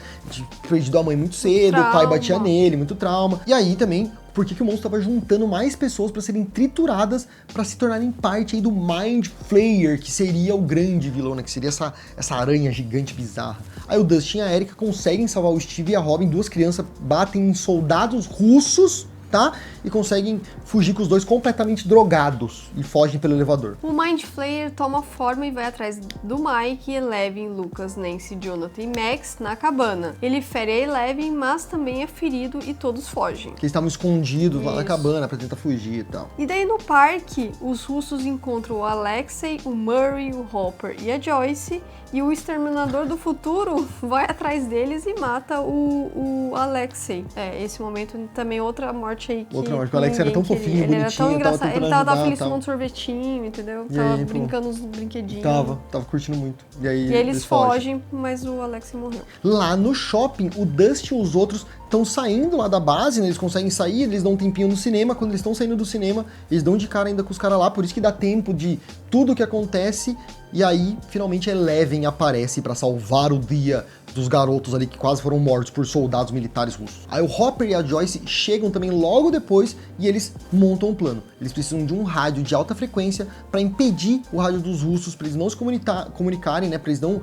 perdido a mãe muito cedo, o pai batia nele, muito trauma. E aí também, por que o monstro tava juntando mais pessoas pra serem trituradas pra se tornarem parte aí do Mind Flayer, que seria o grande vilão, né? Que seria essa aranha gigante bizarra. Aí o Dustin e a Erica conseguem salvar o Steve e a Robin, duas crianças batem em soldados russos, tá? E conseguem fugir com os dois completamente drogados e fogem pelo elevador. O Mind Flayer toma forma e vai atrás do Mike, Eleven, Lucas, Nancy, Jonathan e Max na cabana. Ele fere a Eleven, mas também é ferido e todos fogem. Que eles estavam escondidos lá na cabana pra tentar fugir e tal. E daí no parque, os russos encontram o Alexei, o Murray, o Hopper e a Joyce, e o Exterminador do Futuro vai atrás deles e mata o Alexei. Esse momento também outra morte morte aí. Outra morte, o Alex era tão fofinho, ele era tão bonitinho, engraçado. Ele tava ajudar, feliz tal. tomando sorvetinho, entendeu? E Tava aí, pô, brincando nos brinquedinhos. Tava curtindo muito. E aí E eles fogem, mas o Alex morreu. Lá no shopping, o Dustin e os outros estão saindo lá da base, né? Eles conseguem sair, eles dão um tempinho no cinema. Quando eles estão saindo do cinema, eles dão de cara ainda com os caras lá, por isso que dá tempo de tudo que acontece. E aí, finalmente, a Eleven aparece pra salvar o dia dos garotos ali que quase foram mortos por soldados militares russos. Aí o Hopper e a Joyce chegam também logo depois e eles montam um plano. Eles precisam de um rádio de alta frequência para impedir o rádio dos russos, para eles não se comunicarem, né? Para eles não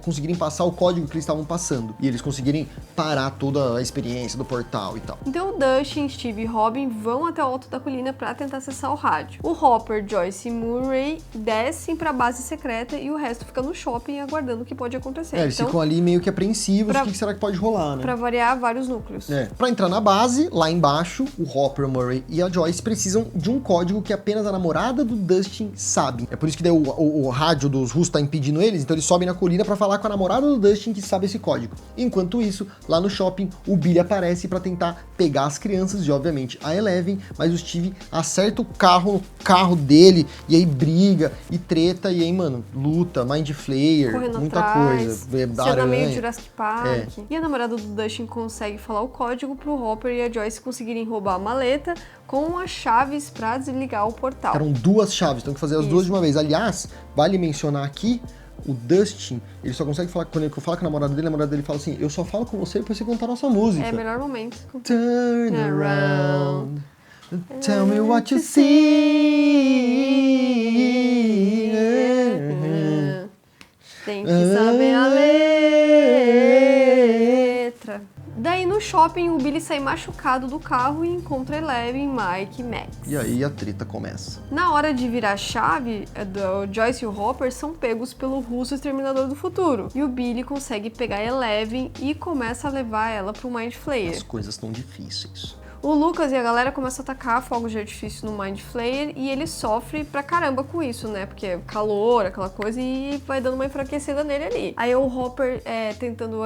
conseguirem passar o código que eles estavam passando. E eles conseguirem parar toda a experiência do portal e tal. Então o Dustin, Steve e Robin vão até o alto da colina para tentar acessar o rádio. O Hopper, Joyce e Murray descem para a base secreta e o resto fica no shopping aguardando o que pode acontecer. Eles ficam ali meio que apreensivos, o que será que pode rolar, né? Pra variar, vários núcleos. Pra entrar na base, lá embaixo, o Hopper, o Murray e a Joyce precisam de um código que apenas a namorada do Dustin sabe. É por isso que daí o rádio dos russos tá impedindo eles, então eles sobem na colina pra falar com a namorada do Dustin que sabe esse código. Enquanto isso, lá no shopping, o Billy aparece pra tentar pegar as crianças e, obviamente, a Eleven, mas o Steve acerta o carro dele, e aí briga, e treta, e aí, mano, luta, Mind Flayer, correndo muita atrás, coisa. cena meio Jurassic Park. E a namorada do Dustin consegue falar o código pro Hopper e a Joyce conseguirem roubar a maleta com as chaves pra desligar o portal. Eram 2 chaves, então tem que fazer as duas de uma vez. Aliás, vale mencionar aqui, o Dustin, ele só consegue falar, quando ele fala com a namorada dele fala assim, eu só falo com você depois você cantar nossa música. É o melhor momento. Turn around, tell me what you see. Tem que saber a letra. Daí no shopping, o Billy sai machucado do carro e encontra Eleven, Mike e Max. E aí a treta começa. Na hora de virar a chave, o Joyce e o Hopper são pegos pelo russo Exterminador do Futuro. E o Billy consegue pegar a Eleven e começa a levar ela pro Mind Flayer. As coisas estão difíceis. O Lucas e a galera começam a atacar fogos de artifício no Mind Flayer e ele sofre pra caramba com isso, né? Porque é calor, aquela coisa, e vai dando uma enfraquecida nele ali. Aí o Hopper, tentando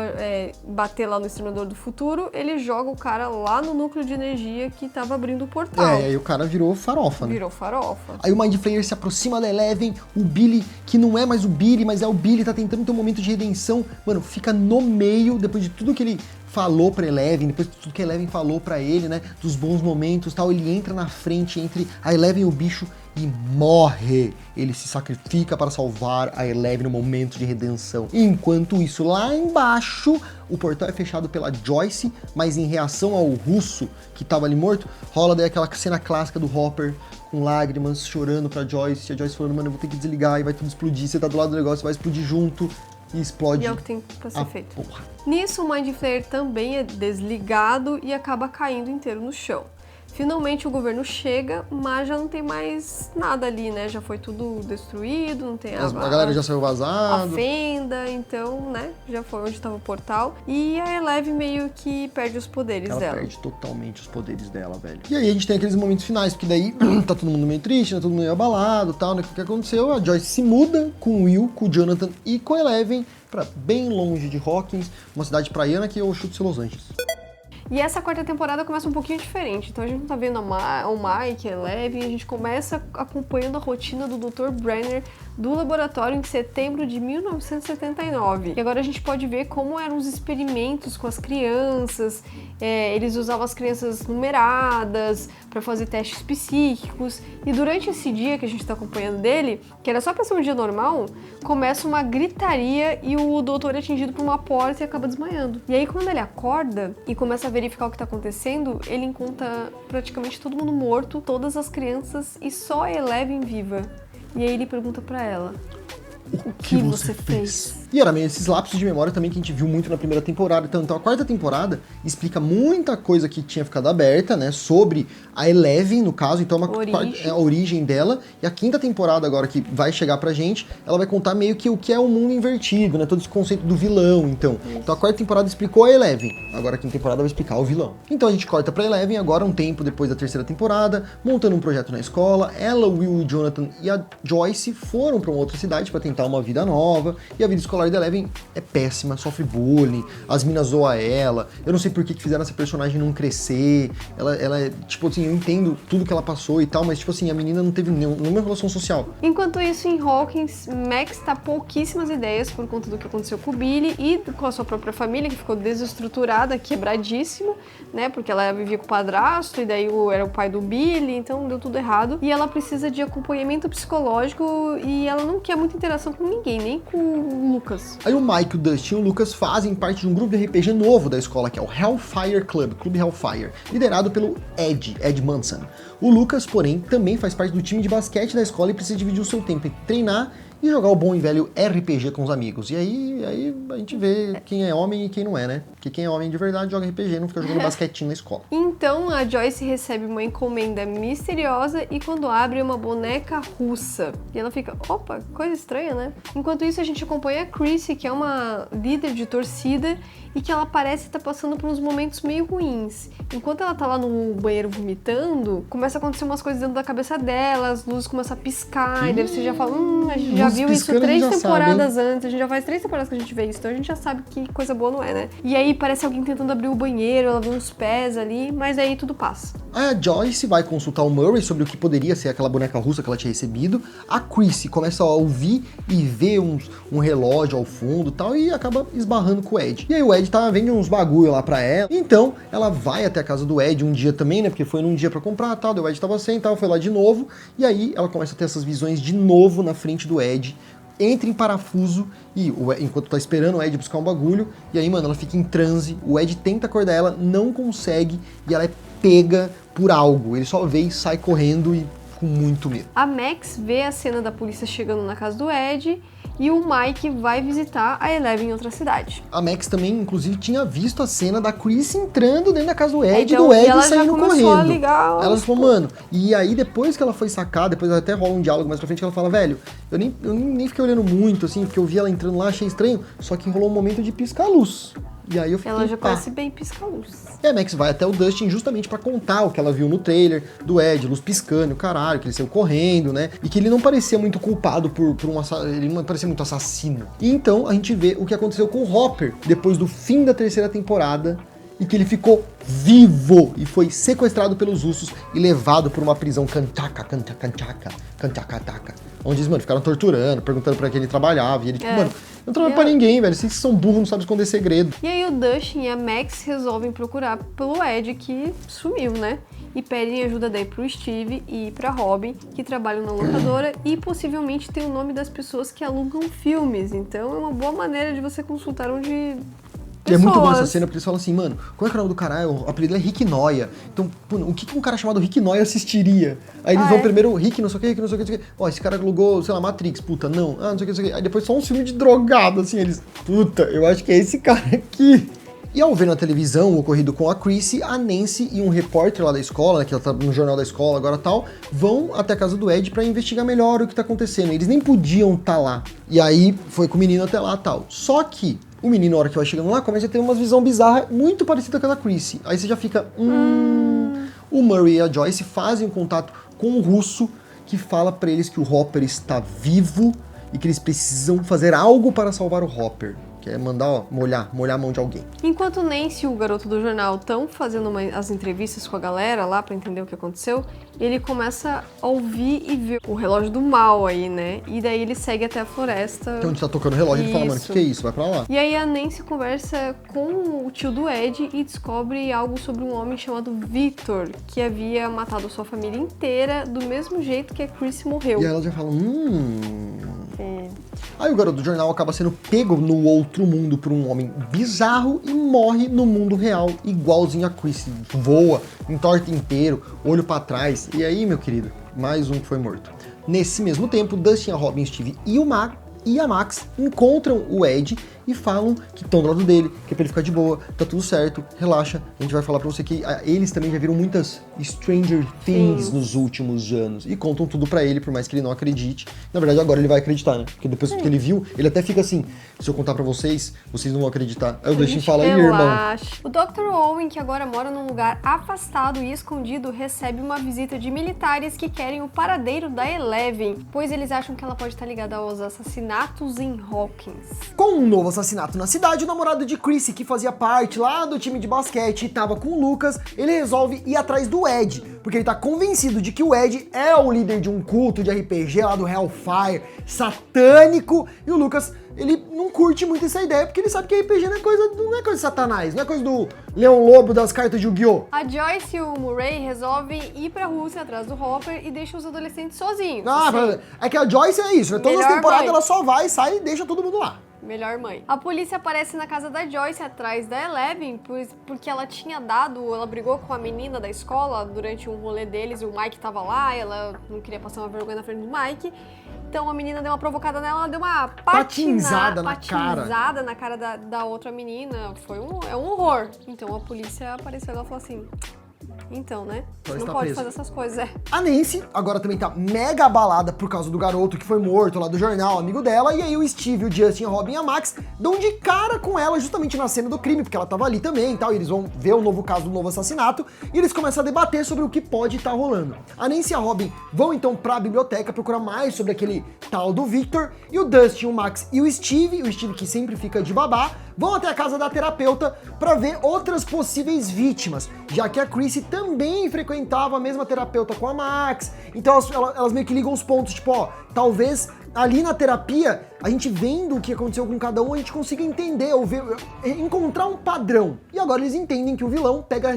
bater lá no Exterminador do Futuro, ele joga o cara lá no núcleo de energia que tava abrindo o portal. E aí o cara virou farofa, né? Virou farofa. Aí o Mind Flayer se aproxima da Eleven, o Billy, que não é mais o Billy, mas é o Billy, tá tentando ter um momento de redenção, mano, fica no meio, depois de tudo que ele falou pra Eleven, depois de tudo que a Eleven falou pra ele, né, dos bons momentos e tal, ele entra na frente entre a Eleven e o bicho e morre. Ele se sacrifica para salvar a Eleven no momento de redenção. Enquanto isso, lá embaixo, o portal é fechado pela Joyce, mas em reação ao russo que tava ali morto, rola daí aquela cena clássica do Hopper com lágrimas, chorando pra Joyce, e a Joyce falando, mano, eu vou ter que desligar e vai tudo explodir, você tá do lado do negócio, vai explodir junto. E explode. E é o que tem pra ser feito. Porra. Nisso, o Mind Flayer também é desligado e acaba caindo inteiro no chão. Finalmente o governo chega, mas já não tem mais nada ali, né? Já foi tudo destruído, não tem A galera já saiu vazada. A fenda, então, né? Já foi onde estava o portal. E a Eleven meio que perde os poderes dela. Ela perde totalmente os poderes dela, velho. E aí a gente tem aqueles momentos finais, porque daí tá todo mundo meio triste, né? Todo mundo meio abalado e tal, né? O que aconteceu? A Joyce se muda com o Will, com o Jonathan e com a Eleven pra bem longe de Hawkins, uma cidade praiana que eu chuto ser Los Angeles. E essa quarta temporada começa um pouquinho diferente. Então a gente não tá vendo o Mike, a Eleven, a gente começa acompanhando a rotina do Dr. Brenner do laboratório em setembro de 1979. E agora a gente pode ver como eram os experimentos com as crianças. Eles usavam as crianças numeradas para fazer testes psíquicos. E durante esse dia que a gente tá acompanhando dele, que era só pra ser um dia normal, começa uma gritaria e o doutor é atingido por uma porta e acaba desmaiando. E aí quando ele acorda e começa a verificar o que tá acontecendo, ele encontra praticamente todo mundo morto, todas as crianças e só a Eleven viva. E aí ele pergunta pra ela: o que você fez? E era meio esses lapsos de memória também que a gente viu muito na primeira temporada. Então a quarta temporada explica muita coisa que tinha ficado aberta, né? Sobre a Eleven, no caso. Então a origem dela. E a quinta temporada agora que vai chegar pra gente, ela vai contar meio que o que é o mundo invertido, né? Todo esse conceito do vilão, então. Então a quarta temporada explicou a Eleven. Agora a quinta temporada vai explicar o vilão. Então a gente corta pra Eleven agora, um tempo depois da terceira temporada, montando um projeto na escola. Ela, o Will, o Jonathan e a Joyce foram pra uma outra cidade pra tentar uma vida nova. E a vida escolar escolar da Eleven é péssima, sofre bullying, as minas zoam ela, eu não sei por que fizeram essa personagem não crescer, ela é, tipo assim, eu entendo tudo que ela passou e tal, mas tipo assim, a menina não teve nenhuma relação social. Enquanto isso, em Hawkins, Max tá pouquíssimas ideias por conta do que aconteceu com o Billy e com a sua própria família, que ficou desestruturada, quebradíssima, né, porque ela vivia com o padrasto e daí era o pai do Billy, então deu tudo errado. E ela precisa de acompanhamento psicológico e ela não quer muita interação com ninguém, nem com o Lucas. Aí o Mike, o Dustin e o Lucas fazem parte de um grupo de RPG novo da escola, que é o Hellfire Club, Clube Hellfire, liderado pelo Ed Manson. O Lucas, porém, também faz parte do time de basquete da escola e precisa dividir o seu tempo entre treinar e jogar o bom e velho RPG com os amigos. E aí a gente vê quem é homem e quem não é, né? Porque quem é homem de verdade joga RPG, não fica jogando basquetinho na escola. Então a Joyce recebe uma encomenda misteriosa e quando abre é uma boneca russa. E ela fica, opa, coisa estranha, né? Enquanto isso a gente acompanha a Chrissy, que é uma líder de torcida e que ela parece estar passando por uns momentos meio ruins. Enquanto ela tá lá no banheiro vomitando, começa a acontecer umas coisas dentro da cabeça dela, as luzes começam a piscar, e daí você já fala, a gente já viu isso 3 temporadas antes, a gente já faz 3 temporadas que a gente vê isso, então a gente já sabe que coisa boa não é, né? E aí parece alguém tentando abrir o banheiro, ela vê uns pés ali, mas aí tudo passa. A Joyce vai consultar o Murray sobre o que poderia ser aquela boneca russa que ela tinha recebido. A Chrissy começa a ouvir e ver um relógio ao fundo e tal, e acaba esbarrando com o Ed. E aí o Ed vende uns bagulho lá pra ela. Então, ela vai até a casa do Ed um dia também, né? Porque foi num dia pra comprar tal, o Ed tava sem tal, foi lá de novo. E aí ela começa a ter essas visões de novo na frente do Ed. Entra em parafuso e enquanto tá esperando o Ed buscar um bagulho. E aí, mano, ela fica em transe. O Ed tenta acordar ela, não consegue. E ela é pega por algo. Ele só vê e sai correndo e com muito medo. A Max vê a cena da polícia chegando na casa do Ed e o Mike vai visitar a Eleven em outra cidade. A Max também, inclusive, tinha visto a cena da Chris entrando dentro da casa do Ed, então, do Ed ela saindo já começou correndo. A ligar ela falou, mano, e aí depois que ela foi sacar, depois até rola um diálogo mais pra frente, que ela fala, velho, eu nem fiquei olhando muito, assim, porque eu vi ela entrando lá, achei estranho, só que rolou um momento de piscar a luz. E aí eu fiquei, ela já parece bem pisca-luz. E a Max vai até o Dustin justamente pra contar o que ela viu no trailer do Ed, luz piscando, caralho, que ele saiu correndo, né? E que ele não parecia muito culpado por ele não parecia muito assassino. E então a gente vê o que aconteceu com o Hopper depois do fim da 3ª temporada e que ele ficou vivo e foi sequestrado pelos Usos e levado por uma prisão Kanchaka, onde eles, mano, ficaram torturando, perguntando pra que ele trabalhava, e ele, tipo, mano, não trabalha pra ninguém, velho, vocês são burros, não sabem esconder segredo. E aí o Dustin e a Max resolvem procurar pelo Ed, que sumiu, né? E pedem ajuda daí pro Steve e pra Robin, que trabalham na locadora e possivelmente tem o nome das pessoas que alugam filmes, então é uma boa maneira de você consultar onde... E é muito boa essa cena, porque eles falam assim, mano, qual é o nome do cara? O apelido é Rick Noia. Então, o que um cara chamado Rick Noia assistiria? Aí eles vão primeiro, Rick não sei o que, Rick não sei o que, Ó, esse cara alugou, sei lá, Matrix, puta, não. Ah, não sei o que, não sei o que. Aí depois só um filme de drogado, assim, eles, puta, eu acho que é esse cara aqui. E ao ver na televisão o ocorrido com a Chrissy, a Nancy e um repórter lá da escola, né, que ela tá no jornal da escola agora tal, vão até a casa do Ed pra investigar melhor o que tá acontecendo. Eles nem podiam tá lá. E aí foi com o menino até lá tal. Só que o menino, na hora que vai chegando lá, começa a ter uma visão bizarra muito parecida com a da Chrissy. Aí você já fica, O Murray e a Joyce fazem um contato com o russo, que fala pra eles que o Hopper está vivo e que eles precisam fazer algo para salvar o Hopper. Que é mandar, ó, molhar a mão de alguém. Enquanto Nancy e o garoto do jornal estão fazendo as entrevistas com a galera lá pra entender o que aconteceu, ele começa a ouvir e ver o relógio do mal aí, né? E daí ele segue até a floresta. Então, onde tá tocando o relógio, ele fala, mano, o que é isso? Vai pra lá. E aí a Nancy conversa com o tio do Ed e descobre algo sobre um homem chamado Victor, que havia matado sua família inteira do mesmo jeito que a Chrissy morreu. E aí ela já fala, Aí o garoto do jornal acaba sendo pego no outro mundo por um homem bizarro e morre no mundo real, igualzinho a Chrissy. Voa, entorta inteiro, olho pra trás. E aí, meu querido, mais um que foi morto. Nesse mesmo tempo, Dustin, a Robin, Steve e a Max encontram o Ed e falam que estão do lado dele, que é pra ele ficar de boa, tá tudo certo, relaxa. A gente vai falar pra você que eles também já viram muitas Stranger Things nos últimos anos e contam tudo pra ele, por mais que ele não acredite. Na verdade, agora ele vai acreditar, né? Porque depois que ele viu, ele até fica assim, se eu contar pra vocês, vocês não vão acreditar. Aí o Dustin fala, aí, irmão. O Dr. Owen, que agora mora num lugar afastado e escondido, recebe uma visita de militares que querem o paradeiro da Eleven, pois eles acham que ela pode estar ligada aos assassinatos em Hawkins. Com um novo assassinato na cidade, o namorado de Chrissy, que fazia parte lá do time de basquete e tava com o Lucas, ele resolve ir atrás do Ed, porque ele tá convencido de que o Ed é o líder de um culto de RPG lá do Hellfire, satânico, e o Lucas, ele não curte muito essa ideia, porque ele sabe que RPG não é coisa de satanás, não é coisa do Leão Lobo das cartas de Yu-Gi-Oh! A Joyce e o Murray resolvem ir pra Rússia atrás do Hopper e deixam os adolescentes sozinhos. É que a Joyce é isso, né? Todas as Melhor temporadas mãe. ela só vai, sai e deixa todo mundo lá. Melhor mãe. A polícia aparece na casa da Joyce atrás da Eleven, porque ela brigou com a menina da escola durante um rolê deles e o Mike tava lá, ela não queria passar uma vergonha na frente do Mike. Então a menina deu uma provocada nela, ela deu uma patinzada na cara da outra menina. É um horror. Então a polícia apareceu e ela falou assim: então, né? Então não está pode preso. fazer essas coisas, A Nancy agora também tá mega abalada por causa do garoto que foi morto lá do jornal, amigo dela, e aí o Steve, o Justin, a Robin e a Max dão de cara com ela justamente na cena do crime, porque ela tava ali também e tal, e eles vão ver o novo caso do novo assassinato, e eles começam a debater sobre o que pode estar rolando. A Nancy e a Robin vão então pra biblioteca procurar mais sobre aquele tal do Victor, e o Dustin, o Max e o Steve que sempre fica de babá, vão até a casa da terapeuta pra ver outras possíveis vítimas, já que a Chrissy também frequentava a mesma terapeuta com a Max, então elas meio que ligam os pontos, tipo, ó, talvez ali na terapia, a gente vendo o que aconteceu com cada um, a gente consiga entender ou ver, encontrar um padrão. E agora eles entendem que o vilão pega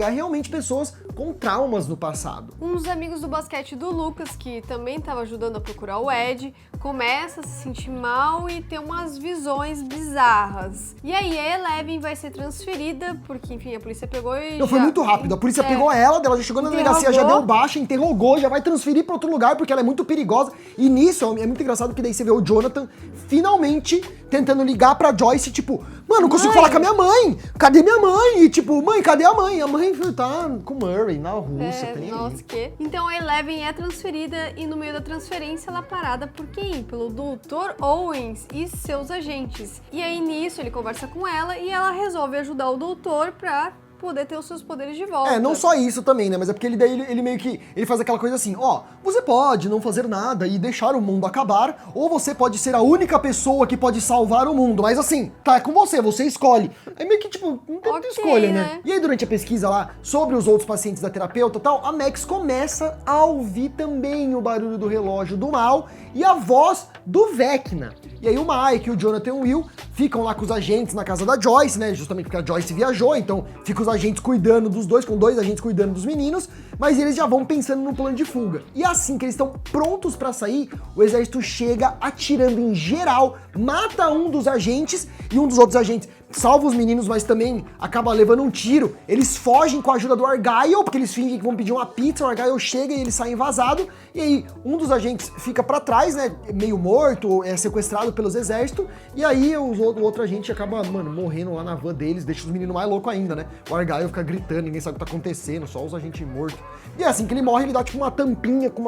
realmente pessoas com traumas no passado. Um dos amigos do basquete do Lucas, que também estava ajudando a procurar o Ed, começa a se sentir mal e ter umas visões bizarras. E aí a Eleven vai ser transferida, porque enfim, a polícia pegou e Foi muito rápido, a polícia pegou ela já chegou na delegacia, já deu baixa, interrogou, já vai transferir pra outro lugar, porque ela é muito perigosa. E nisso, é muito engraçado, porque daí você vê o Jonathan finalmente tentando ligar pra Joyce, tipo, mano, não consigo falar com a minha mãe, cadê minha mãe? E tipo, mãe, cadê a mãe? A mãe tá com o Murray na Rússia, tem nossa, que? Então a Eleven é transferida e no meio da transferência ela é parada por quem? Pelo Dr. Owens e seus agentes. E aí nisso ele conversa com ela e ela resolve ajudar o doutor pra poder ter os seus poderes de volta. Não só isso também, né? Mas é porque ele meio que, ele faz aquela coisa assim, ó, você pode não fazer nada e deixar o mundo acabar, ou você pode ser a única pessoa que pode salvar o mundo, mas assim, tá com você escolhe. É meio que, tipo, não tem muita escolha, né? E aí, durante a pesquisa lá, sobre os outros pacientes da terapeuta e tal, a Max começa a ouvir também o barulho do relógio do mal e a voz do Vecna. E aí o Mike, o Jonathan e o Will ficam lá com os agentes na casa da Joyce, né? Justamente porque a Joyce viajou, então fica os agentes cuidando dos dois, com dois agentes cuidando dos meninos, mas eles já vão pensando no plano de fuga. E assim que eles estão prontos pra sair, o exército chega atirando em geral, mata um dos agentes e um dos outros agentes salva os meninos, mas também acaba levando um tiro. Eles fogem com a ajuda do Argyle, porque eles fingem que vão pedir uma pizza, o Argyle chega e eles saem vazado, e aí um dos agentes fica pra trás, né, meio morto, é sequestrado pelos exércitos, e aí o outro agente acaba, mano, morrendo lá na van deles, deixa os meninos mais loucos ainda, né? O Argyle fica gritando, ninguém sabe o que tá acontecendo, só os agentes mortos. E é assim que ele morre, ele dá tipo uma tampinha com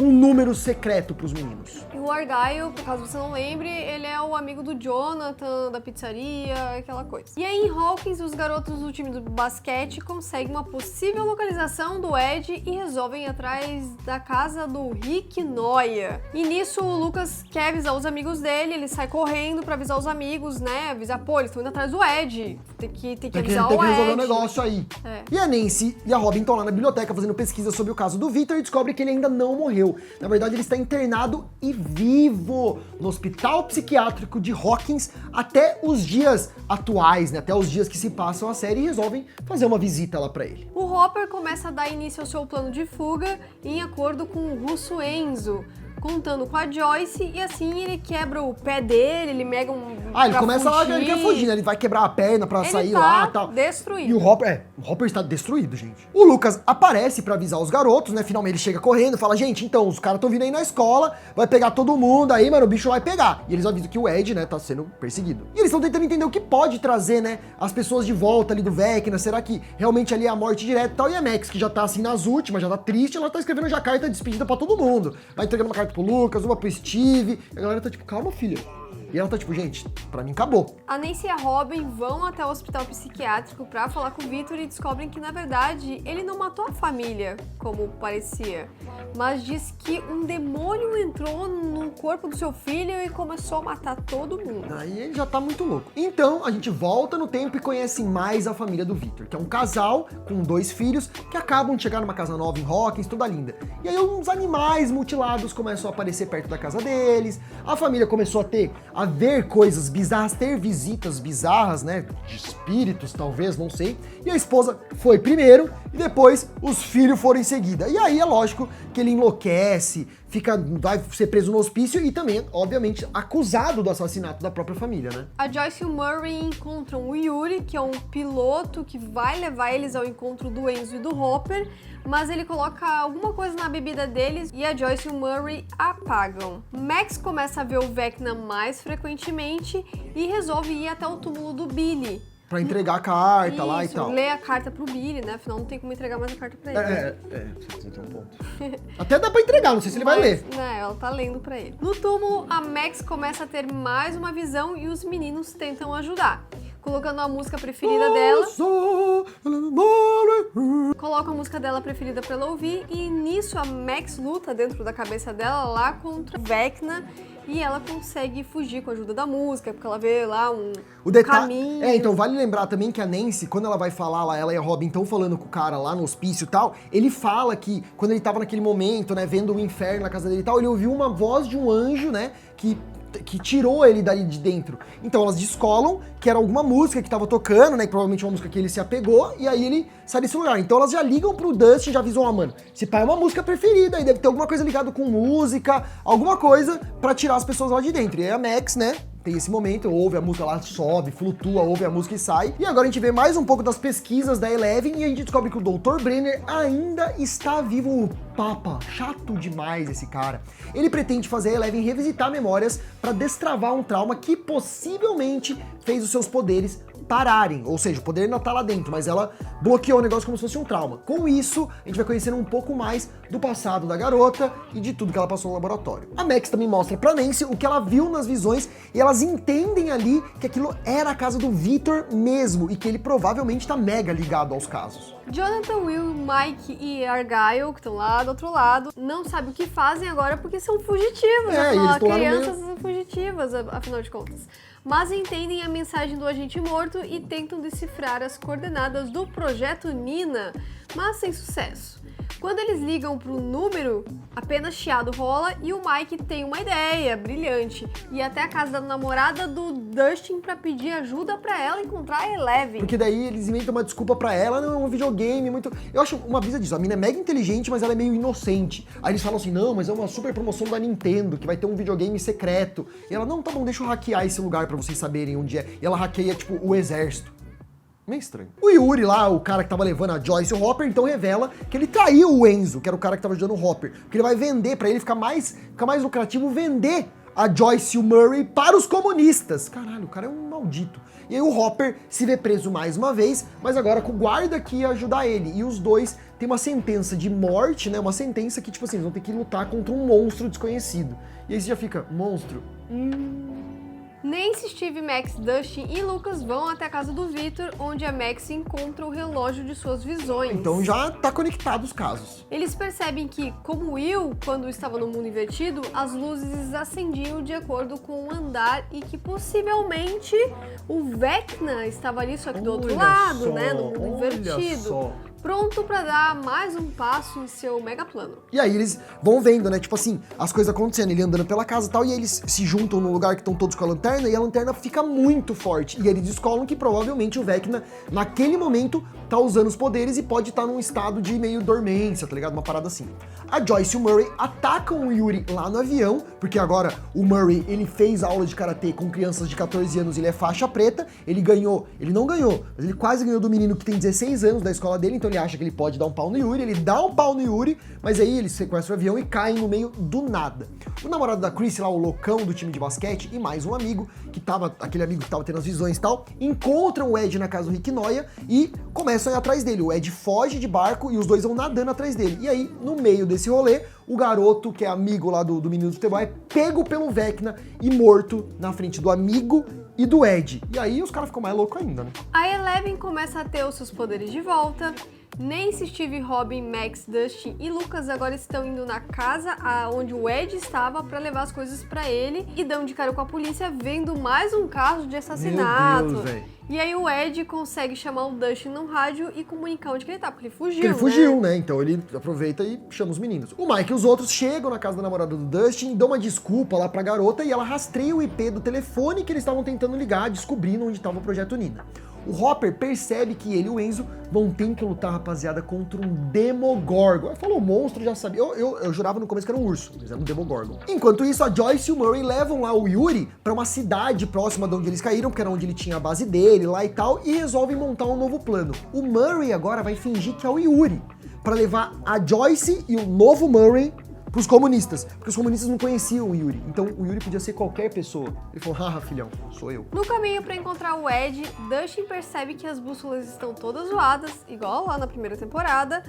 um número secreto pros meninos. E o Argyle, por caso você não lembre, ele é o amigo do Jonathan, da pizzaria, aquela coisa. E aí em Hawkins, os garotos do time do basquete conseguem uma possível localização do Ed e resolvem ir atrás da casa do Rick Noia. E nisso o Lucas quer avisar os amigos dele, ele sai correndo pra avisar os amigos, né? Avisar, pô, eles estão indo atrás do Ed. Tem que avisar o Ed. Tem que resolver um negócio aí. É. E a Nancy e a Robin estão lá na biblioteca fazendo pesquisa sobre o caso do Victor e descobre que ele ainda não morreu. Na verdade, ele está internado e vivo no hospital psiquiátrico de Hawkins até os dias atuais, né? Até os dias que se passam a série, e resolvem fazer uma visita lá pra ele. O Hopper começa a dar início ao seu plano de fuga em acordo com o russo Enzo, contando com a Joyce, e assim ele quebra o pé dele, ele mega um. Ele começa lá, ele quer fugir, né? Ele vai quebrar a perna pra sair lá e tal. Destruído. E o Hopper está destruído, gente. O Lucas aparece pra avisar os garotos, né? Finalmente ele chega correndo e fala, gente, então, os caras estão vindo aí na escola, vai pegar todo mundo aí, mano, o bicho vai pegar. E eles avisam que o Ed, né, tá sendo perseguido. E eles estão tentando entender o que pode trazer, né, as pessoas de volta ali do Vecna. Será que realmente ali é a morte direta e tal? E a Max, que já tá assim nas últimas, já tá triste, ela tá escrevendo já carta de despedida pra todo mundo. Vai entregando uma carta pro Lucas, uma pro Steve. E a galera tá tipo, calma, filha. E ela tá tipo, gente, pra mim acabou. A Nancy e a Robin vão até o hospital psiquiátrico pra falar com o Victor e descobrem que, na verdade, ele não matou a família, como parecia, mas diz que um demônio entrou no corpo do seu filho e começou a matar todo mundo. Aí ele já tá muito louco. Então, a gente volta no tempo e conhece mais a família do Victor, que é um casal com 2 filhos que acabam de chegar numa casa nova em Hawkins, toda linda. E aí uns animais mutilados começam a aparecer perto da casa deles, a família começou a ver coisas bizarras, ter visitas bizarras, né, de espíritos talvez, não sei, e a esposa foi primeiro e depois os filhos foram em seguida. E aí é lógico que ele enlouquece, vai ser preso no hospício e também, obviamente, acusado do assassinato da própria família, né? A Joyce e o Murray encontram o Yuri, que é um piloto que vai levar eles ao encontro do Enzo e do Hopper, mas ele coloca alguma coisa na bebida deles e a Joyce e o Murray apagam. Max começa a ver o Vecna mais frequentemente e resolve ir até o túmulo do Billy. Pra entregar a carta lá e tal. Ler a carta pro Billy, né? Afinal, não tem como entregar mais a carta pra ele. Você tem um ponto. Até dá pra entregar, não sei se ele vai ler. Né, ela tá lendo pra ele. No túmulo, a Max começa a ter mais uma visão e os meninos tentam ajudar. Colocando a música preferida dela. Coloca a música dela preferida pra ela ouvir e nisso a Max luta dentro da cabeça dela lá contra o Vecna e ela consegue fugir com a ajuda da música, porque ela vê lá um caminho. Então vale lembrar também que a Nancy, quando ela vai falar lá, ela e a Robin estão falando com o cara lá no hospício e tal, ele fala que quando ele tava naquele momento, né, vendo o inferno na casa dele e tal, ele ouviu uma voz de um anjo, né, que tirou ele dali de dentro. Então elas descolam que era alguma música que tava tocando, né? Que provavelmente uma música que ele se apegou, e aí ele sai desse lugar. Então elas já ligam pro Dustin e já avisam, mano, esse pai é uma música preferida, aí deve ter alguma coisa ligada com música, alguma coisa pra tirar as pessoas lá de dentro. E aí a Max, né? Tem esse momento, ouve a música lá, sobe, flutua, ouve a música e sai. E agora a gente vê mais um pouco das pesquisas da Eleven e a gente descobre que o Dr. Brenner ainda está vivo. O Papa, chato demais esse cara. Ele pretende fazer a Eleven revisitar memórias para destravar um trauma que possivelmente fez os seus poderes pararem, ou seja, o poder ainda tá lá dentro, mas ela bloqueou o negócio como se fosse um trauma. Com isso, a gente vai conhecendo um pouco mais do passado da garota e de tudo que ela passou no laboratório. A Max também mostra pra Nancy o que ela viu nas visões e elas entendem ali que aquilo era a casa do Victor mesmo e que ele provavelmente tá mega ligado aos casos. Jonathan, Will, Mike e Argyle, que estão lá do outro lado, não sabem o que fazem agora porque são fugitivos. Afinal, crianças são fugitivas, afinal de contas. Mas entendem a mensagem do agente morto e tentam decifrar as coordenadas do Projeto Nina, mas sem sucesso. Quando eles ligam pro número, apenas chiado rola e o Mike tem uma ideia brilhante. Ir até a casa da namorada do Dustin pra pedir ajuda pra ela encontrar a Eleven. Porque daí eles inventam uma desculpa pra ela, não, um videogame muito... Eu acho uma brisa disso, a mina é mega inteligente, mas ela é meio inocente. Aí eles falam assim, não, mas é uma super promoção da Nintendo, que vai ter um videogame secreto. E ela, não, tá bom, deixa eu hackear esse lugar pra vocês saberem onde é. E ela hackeia, tipo, o exército. Meio estranho. O Yuri lá, o cara que tava levando a Joyce e o Hopper, então revela que ele traiu o Enzo, que era o cara que tava ajudando o Hopper. Porque ele vai vender, pra ele ficar mais lucrativo, vender a Joyce e o Murray para os comunistas. Caralho, o cara é um maldito. E aí o Hopper se vê preso mais uma vez, mas agora com o guarda que ia ajudar ele. E os dois têm uma sentença de morte, né? Uma sentença que, tipo assim, eles vão ter que lutar contra um monstro desconhecido. E aí você já fica, monstro? Nancy, Steve, Max, Dustin e Lucas vão até a casa do Victor, onde a Max encontra o relógio de suas visões. Então já tá conectado os casos. Eles percebem que, como Will, quando estava no mundo invertido, as luzes acendiam de acordo com o andar e que possivelmente o Vecna estava ali, só que do outro lado, né, no mundo invertido. pronto pra dar mais um passo em seu mega plano. E aí eles vão vendo, né, tipo assim, as coisas acontecendo, ele andando pela casa e tal, e aí eles se juntam num lugar que estão todos com a lanterna, e a lanterna fica muito forte. E eles descolam que provavelmente o Vecna, naquele momento, tá usando os poderes e pode estar num estado de meio dormência, tá ligado? Uma parada assim. A Joyce e o Murray atacam o Yuri lá no avião, porque agora o Murray, ele fez aula de karatê com crianças de 14 anos, ele é faixa preta, ele não ganhou, mas ele quase ganhou do menino que tem 16 anos da escola dele, então ele acha que ele pode dar um pau no Yuri, ele dá um pau no Yuri, mas aí eles sequestram o avião e caem no meio do nada. O namorado da Chrissy lá, o loucão do time de basquete, e mais um amigo, aquele amigo que tava tendo as visões e tal, encontram o Ed na casa do Rick Noia e começam a ir atrás dele. O Ed foge de barco e os dois vão nadando atrás dele. E aí, no meio desse rolê, o garoto, que é amigo lá do menino do futebol, é pego pelo Vecna e morto na frente do amigo e do Ed. E aí os caras ficam mais loucos ainda, né? A Eleven começa a ter os seus poderes de volta. Nancy, Steve, Robin, Max, Dustin e Lucas agora estão indo na casa onde o Ed estava para levar as coisas para ele e dão de cara com a polícia vendo mais um caso de assassinato. Meu Deus, velho. E aí o Ed consegue chamar o Dustin no rádio e comunicar onde que ele tá, porque ele fugiu, Porque ele fugiu, né? Então ele aproveita e chama os meninos. O Mike e os outros chegam na casa da namorada do Dustin, dão uma desculpa lá pra garota e ela rastreia o IP do telefone que eles estavam tentando ligar, descobrindo onde estava o Projeto Nina. O Hopper percebe que ele e o Enzo vão ter que lutar, rapaziada, contra um Demogorgon. Falou monstro, já sabia. Eu jurava no começo que era um urso, mas era um Demogorgon. Enquanto isso, a Joyce e o Murray levam lá o Yuri pra uma cidade próxima de onde eles caíram, porque era onde ele tinha a base dele lá e tal, e resolvem montar um novo plano. O Murray agora vai fingir que é o Yuri, pra levar a Joyce e o novo Murray pros comunistas, porque os comunistas não conheciam o Yuri, então o Yuri podia ser qualquer pessoa. Ele falou, haha, filhão, sou eu. No caminho para encontrar o Ed, Dustin percebe que as bússolas estão todas zoadas, igual lá na primeira temporada,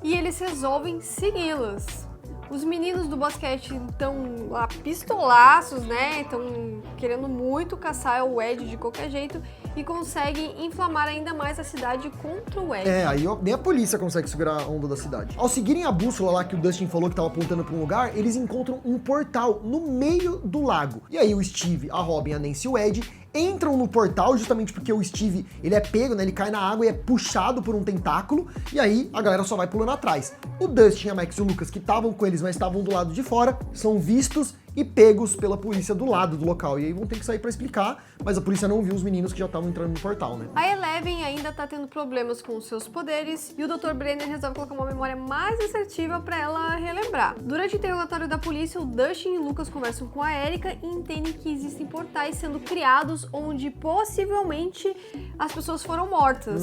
e eles resolvem segui-las. Os meninos do basquete estão lá pistolaços, né? Estão querendo muito caçar o Ed de qualquer jeito e conseguem inflamar ainda mais a cidade contra o Ed. Aí nem a polícia consegue segurar a onda da cidade. Ao seguirem a bússola lá que o Dustin falou que tava apontando pra um lugar, eles encontram um portal no meio do lago. E aí o Steve, a Robin, a Nancy e o Ed entram no portal justamente porque o Steve, ele é pego, né? Ele cai na água e é puxado por um tentáculo, e aí a galera só vai pulando atrás. O Dustin, a Max e o Lucas, que estavam com eles, mas estavam do lado de fora, são vistos e pegos pela polícia do lado do local. E aí vão ter que sair pra explicar, mas a polícia não viu os meninos que já estavam entrando no portal, né? A Eleven ainda tá tendo problemas com os seus poderes e o Dr. Brenner resolve colocar uma memória mais assertiva pra ela relembrar. Durante o interrogatório da polícia, o Dustin e o Lucas conversam com a Erika e entendem que existem portais sendo criados onde possivelmente as pessoas foram mortas.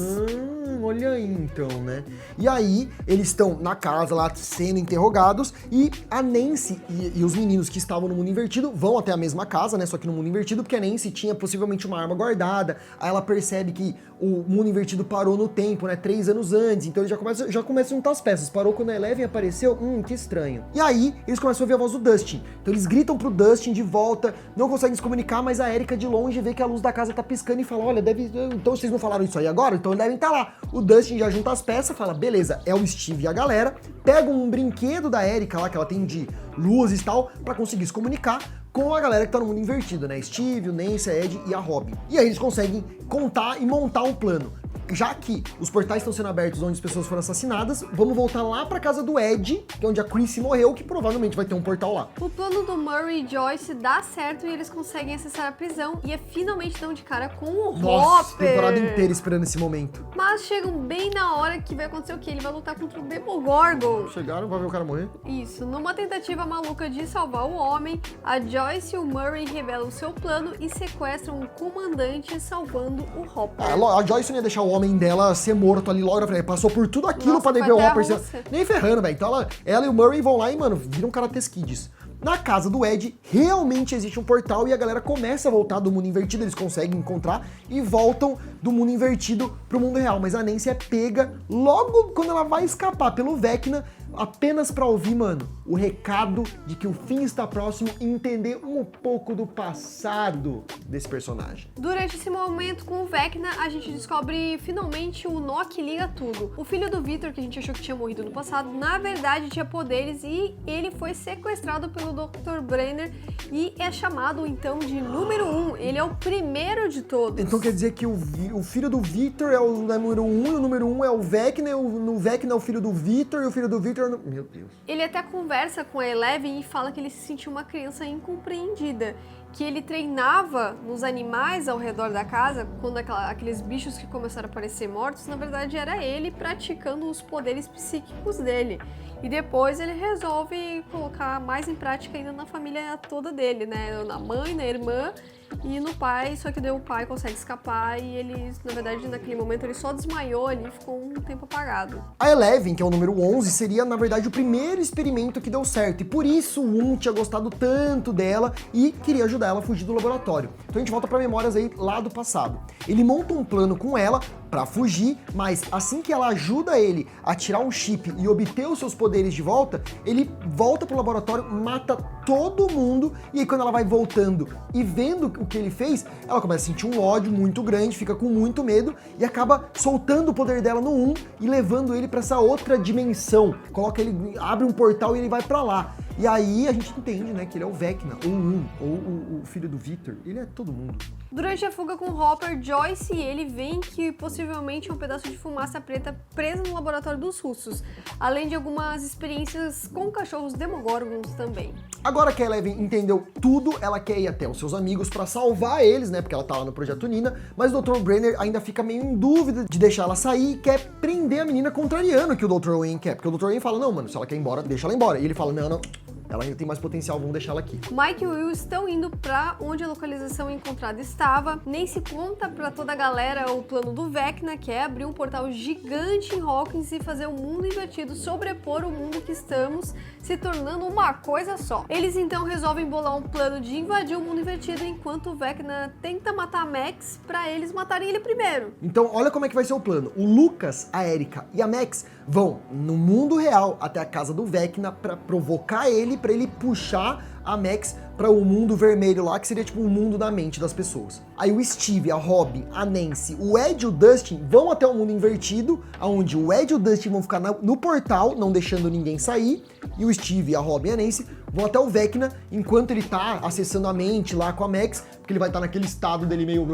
Olha aí então, né? E aí eles estão na casa lá sendo interrogados e a Nancy e os meninos que estavam no mundo invertido vão até a mesma casa, né? Só que no mundo invertido, porque a Nancy tinha possivelmente uma arma guardada. Aí ela percebe que o mundo invertido parou no tempo, né? 3 anos antes. Então ele já começa a juntar as peças. Parou quando a Eleven apareceu? Que estranho. E aí eles começam a ouvir a voz do Dustin. Então eles gritam pro Dustin de volta, não conseguem se comunicar, mas a Erika de longe vê que a luz da casa tá piscando e fala, olha, então vocês não falaram isso aí agora? Então devem estar lá. O Dustin já junta as peças, fala, beleza, é o Steve e a galera, pega um brinquedo da Erika lá, que ela tem de luzes e tal, pra conseguir se comunicar com a galera que tá no mundo invertido, né? Steve, o Nancy, a Ed e a Robin. E aí eles conseguem contar e montar um plano. Já que os portais estão sendo abertos onde as pessoas foram assassinadas, vamos voltar lá pra casa do Ed, que é onde a Chrissy morreu, que provavelmente vai ter um portal lá. O plano do Murray e Joyce dá certo e eles conseguem acessar a prisão e finalmente dão de cara com o Nossa, Hopper. temporada inteira esperando esse momento. Mas chegam bem na hora que vai acontecer o quê? Ele vai lutar contra o Demogorgon. Chegaram, vai ver o cara morrer. Isso, numa tentativa maluca de salvar o homem, a Joyce e o Murray revelam seu plano e sequestram o comandante, salvando o Hopper. A Joyce não ia deixar o homem dela ser morto ali logo, passou por tudo aquilo pra ver o Hopper. Nem ferrando, velho. Então ela e o Murray vão lá e, mano, viram Karate Kids. Na casa do Ed, realmente existe um portal e a galera começa a voltar do mundo invertido, eles conseguem encontrar e voltam do mundo invertido pro mundo real. Mas a Nancy é pega logo quando ela vai escapar pelo Vecna, apenas pra ouvir, mano, o recado de que o fim está próximo e entender um pouco do passado desse personagem. Durante esse momento com o Vecna, a gente descobre finalmente o nó que liga tudo. O filho do Victor, que a gente achou que tinha morrido no passado, na verdade tinha poderes e ele foi sequestrado pelo Dr. Brenner e é chamado então de número 1. Ele é o primeiro de todos. Então quer dizer que o filho do Victor é o número 1 e o número 1 é o Vecna, e o Vecna é o filho do Victor e o filho do Victor é o... Meu Deus. Ele até conversa com a Eleven e fala que ele se sentiu uma criança incompreendida, que ele treinava nos animais ao redor da casa, quando aqueles bichos que começaram a aparecer mortos, na verdade era ele praticando os poderes psíquicos dele. E depois ele resolve colocar mais em prática ainda na família toda dele, né? Na mãe, na irmã e no pai, só que daí o pai consegue escapar e ele, na verdade, naquele momento ele só desmaiou ali e ficou um tempo apagado. A Eleven, que é o número 11, seria, na verdade, o primeiro experimento que deu certo, e por isso o 1 tinha gostado tanto dela e queria ajudar ela a fugir do laboratório. Então a gente volta para memórias aí lá do passado. Ele monta um plano com ela para fugir, mas assim que ela ajuda ele a tirar um chip e obter os seus poderes de volta, ele volta pro laboratório, mata todo mundo, e aí quando ela vai voltando e vendo o que ele fez, ela começa a sentir um ódio muito grande, fica com muito medo e acaba soltando o poder dela no 1 e levando ele para essa outra dimensão. Coloca ele, abre um portal e ele vai para lá. E aí a gente entende, né, que ele é o Vecna, ou o 1, ou o filho do Victor, ele é todo mundo. Durante a fuga com Hopper, Joyce e ele veem que possivelmente é um pedaço de fumaça preta preso no laboratório dos russos, além de algumas experiências com cachorros Demogorgons também. Agora que a Eleven entendeu tudo, ela quer ir até os seus amigos pra salvar eles, né, porque ela tá lá no Projeto Nina, mas o Dr. Brenner ainda fica meio em dúvida de deixar ela sair e quer prender a menina contrariando o que o Dr. Wayne quer, porque o Dr. Wayne fala, não, mano, se ela quer ir embora, deixa ela embora. E ele fala, não, ela ainda tem mais potencial, vamos deixar ela aqui. Mike e Will estão indo pra onde a localização encontrada estava. Nem se conta pra toda a galera o plano do Vecna, que é abrir um portal gigante em Hawkins e fazer o mundo invertido sobrepor o mundo que estamos, se tornando uma coisa só. Eles então resolvem bolar um plano de invadir o mundo invertido, enquanto o Vecna tenta matar a Max pra eles matarem ele primeiro. Então olha como é que vai ser o plano. O Lucas, a Erika e a Max vão no mundo real até a casa do Vecna pra provocar ele, pra ele puxar a Max para o mundo vermelho lá, que seria tipo o mundo da mente das pessoas. Aí o Steve, a Robin, a Nancy, o Ed e o Dustin vão até o mundo invertido, onde o Ed e o Dustin vão ficar no portal, não deixando ninguém sair, e o Steve, a Robin e a Nancy vão até o Vecna, enquanto ele tá acessando a mente lá com a Max, porque ele vai estar naquele estado dele meio...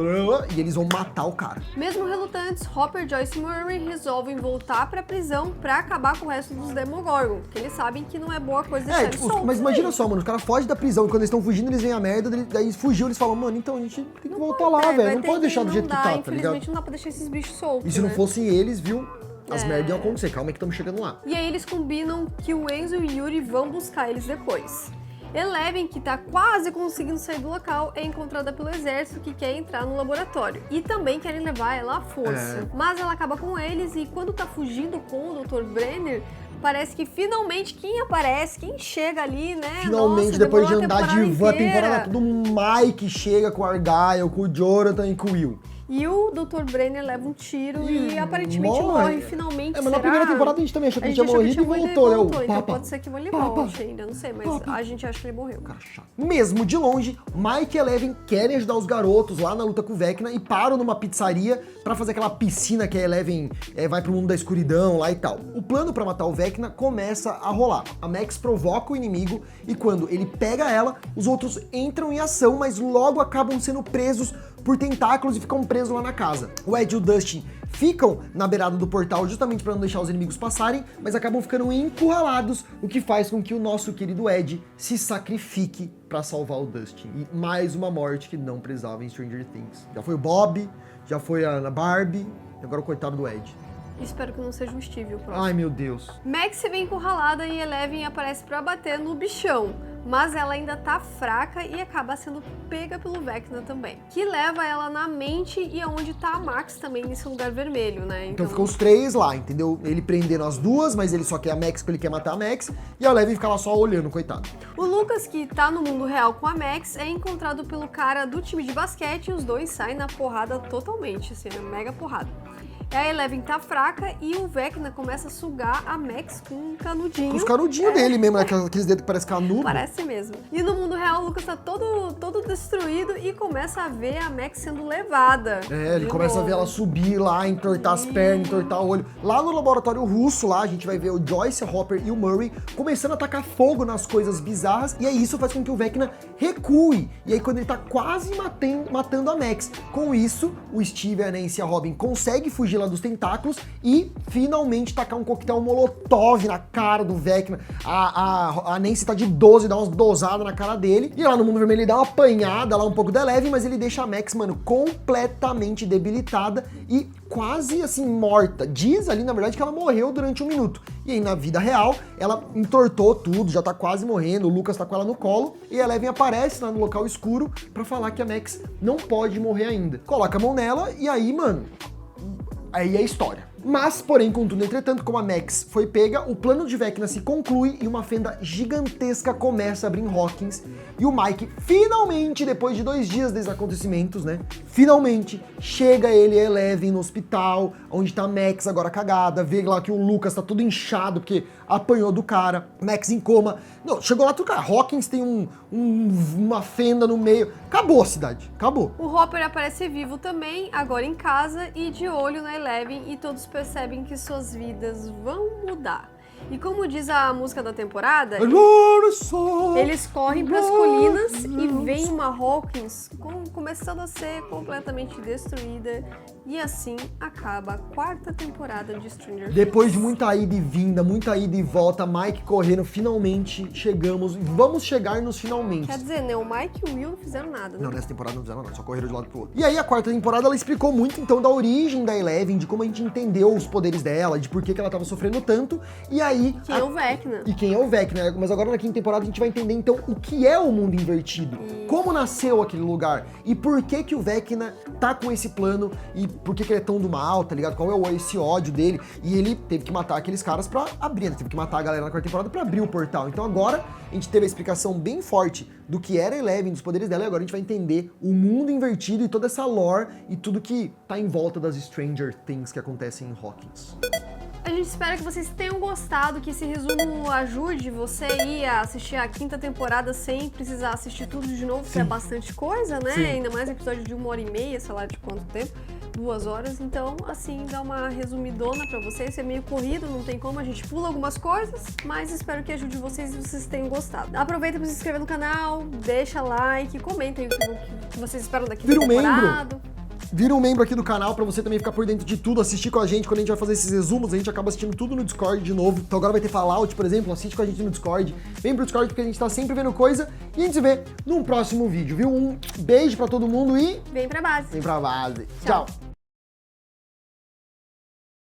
e eles vão matar o cara. Mesmo relutantes, Hopper, Joyce e Murray resolvem voltar pra prisão pra acabar com o resto dos Demogorgon, porque eles sabem que não é boa coisa deixar eles soltos. Mas imagina só, mano, os caras fogem da prisão, e quando eles estão fugindo, eles veem a merda, daí fugiu, eles falam, mano, então a gente tem que voltar lá, velho, não pode deixar do jeito que tá, tá ligado? Infelizmente não dá pra deixar esses bichos soltos, E se não fossem eles, viu, as merdas iam acontecer, calma aí que estamos chegando lá. E aí eles combinam que o Enzo e o Yuri vão buscar eles depois. Eleven, que tá quase conseguindo sair do local, é encontrada pelo exército que quer entrar no laboratório. E também querem levar ela à força. Mas ela acaba com eles e quando tá fugindo com o Dr. Brenner, parece que finalmente quem aparece, quem chega ali, né? Finalmente, nossa, depois de andar de van a inteira. temporada, todo o Mike chega com o Argyle, com o Jonathan e com o Will. E o Dr. Brenner leva um tiro e aparentemente morre finalmente. Mas na primeira temporada a gente também achou que ele tinha morrido e voltou, né? Então pode ser que ele volte ainda, não sei, mas a gente acha que ele morreu. Cara chato. Mesmo de longe, Mike e Eleven querem ajudar os garotos lá na luta com o Vecna e param numa pizzaria pra fazer aquela piscina que a Eleven vai pro mundo da escuridão lá e tal. O plano pra matar o Vecna começa a rolar. A Max provoca o inimigo e quando ele pega ela, os outros entram em ação, mas logo acabam sendo presos por tentáculos e ficam presos lá na casa. O Ed e o Dustin ficam na beirada do portal justamente para não deixar os inimigos passarem, mas acabam ficando encurralados, o que faz com que o nosso querido Ed se sacrifique para salvar o Dustin. E mais uma morte que não precisava em Stranger Things. Já foi o Bob, já foi a Barbie, e agora o coitado do Ed. Espero que não seja o Steve o próximo. Ai, meu Deus. Max se vê encurralada e Eleven aparece pra bater no bichão, mas ela ainda tá fraca e acaba sendo pega pelo Vecna também, que leva ela na mente e aonde tá a Max também nesse lugar vermelho, né? Então ficam os três lá, entendeu? Ele prendendo as duas, mas ele só quer a Max porque ele quer matar a Max, e a Eleven fica lá só olhando, coitado. O Lucas, que tá no mundo real com a Max, é encontrado pelo cara do time de basquete e os dois saem na porrada totalmente, assim, mega porrada. A Eleven tá fraca e o Vecna começa a sugar a Max com um canudinho. Com os canudinhos dele mesmo, né? Aqueles dedos que parecem canudo. Parece mesmo. E no mundo real, o Lucas tá todo destruído e começa a ver a Max sendo levada. Ele começa a ver ela subir lá, entortar as pernas, entortar o olho. Lá no laboratório russo, lá, a gente vai ver o Joyce, a Hopper e o Murray começando a tacar fogo nas coisas bizarras. E aí isso faz com que o Vecna recue. E aí quando ele tá quase matando a Max. Com isso, o Steve, a Nancy e a Robin conseguem fugir lá dos tentáculos e finalmente tacar um coquetel molotov na cara do Vecna. A Nancy tá de 12, dá umas dosadas na cara dele. E lá no mundo vermelho ele dá uma apanhada lá um pouco da Eleven, mas ele deixa a Max, mano, completamente debilitada e quase assim morta. Diz ali, na verdade, que ela morreu durante 1 minuto. E aí, na vida real, ela entortou tudo, já tá quase morrendo, o Lucas tá com ela no colo, e a Eleven aparece lá no local escuro pra falar que a Max não pode morrer ainda. Coloca a mão nela e aí, mano, aí é história. Mas, porém, contudo, entretanto, como a Max foi pega, o plano de Vecna se conclui e uma fenda gigantesca começa a abrir em Hawkins. E o Mike, finalmente, depois de 2 dias desses acontecimentos, né? Finalmente, chega ele e a Eleven no hospital, onde tá a Max agora cagada, vê lá que o Lucas tá todo inchado, porque apanhou do cara, Max em coma. Não, chegou lá tudo, cara. Hawkins tem uma fenda no meio. Acabou a cidade, acabou. O Hopper aparece vivo também, agora em casa e de olho na Eleven, e todos percebem que suas vidas vão mudar. E como diz a música da temporada, eles correm para as colinas e veem uma Hawkins começando a ser completamente destruída. E assim acaba a 4ª temporada de Stranger Things. Depois de muita ida e vinda, muita ida e volta, Mike correndo, finalmente chegamos, vamos chegar nos finalmente. Quer dizer, né, o Mike e o Will não fizeram nada, né? Não, nessa temporada não fizeram nada, só correram de um lado pro outro. E aí a 4ª temporada, ela explicou muito, então, da origem da Eleven, de como a gente entendeu os poderes dela, de por que ela tava sofrendo tanto, e aí... Quem é o Vecna. E quem é o Vecna, mas agora na 5ª temporada a gente vai entender, então, o que é o mundo invertido, como nasceu aquele lugar, e por que o Vecna tá com esse plano, e por que ele é tão do mal, tá ligado? Qual é esse ódio dele, e ele teve que matar aqueles caras pra abrir, né? Teve que matar a galera na 4ª temporada pra abrir o portal. Então agora a gente teve a explicação bem forte do que era a Eleven, dos poderes dela, e agora a gente vai entender o mundo invertido e toda essa lore e tudo que tá em volta das Stranger Things que acontecem em Hawkins. A gente espera que vocês tenham gostado, que esse resumo ajude você ir a assistir a 5ª temporada sem precisar assistir tudo de novo, porque é bastante coisa, né? Sim. Ainda mais episódio de 1h30, sei lá de quanto tempo, 2 horas. Então, assim, dá uma resumidona pra vocês. É meio corrido, não tem como, a gente pula algumas coisas, mas espero que ajude vocês e vocês tenham gostado. Aproveita pra se inscrever no canal, deixa like, comenta aí o que vocês esperam da 5ª temporada. Vira um membro aqui do canal pra você também ficar por dentro de tudo, assistir com a gente. Quando a gente vai fazer esses resumos, a gente acaba assistindo tudo no Discord de novo. Então agora vai ter Fallout, por exemplo, assiste com a gente no Discord. Vem pro Discord porque a gente tá sempre vendo coisa. E a gente se vê num próximo vídeo, viu? Um beijo pra todo mundo e... Vem pra base. Vem pra base. Tchau. Tchau.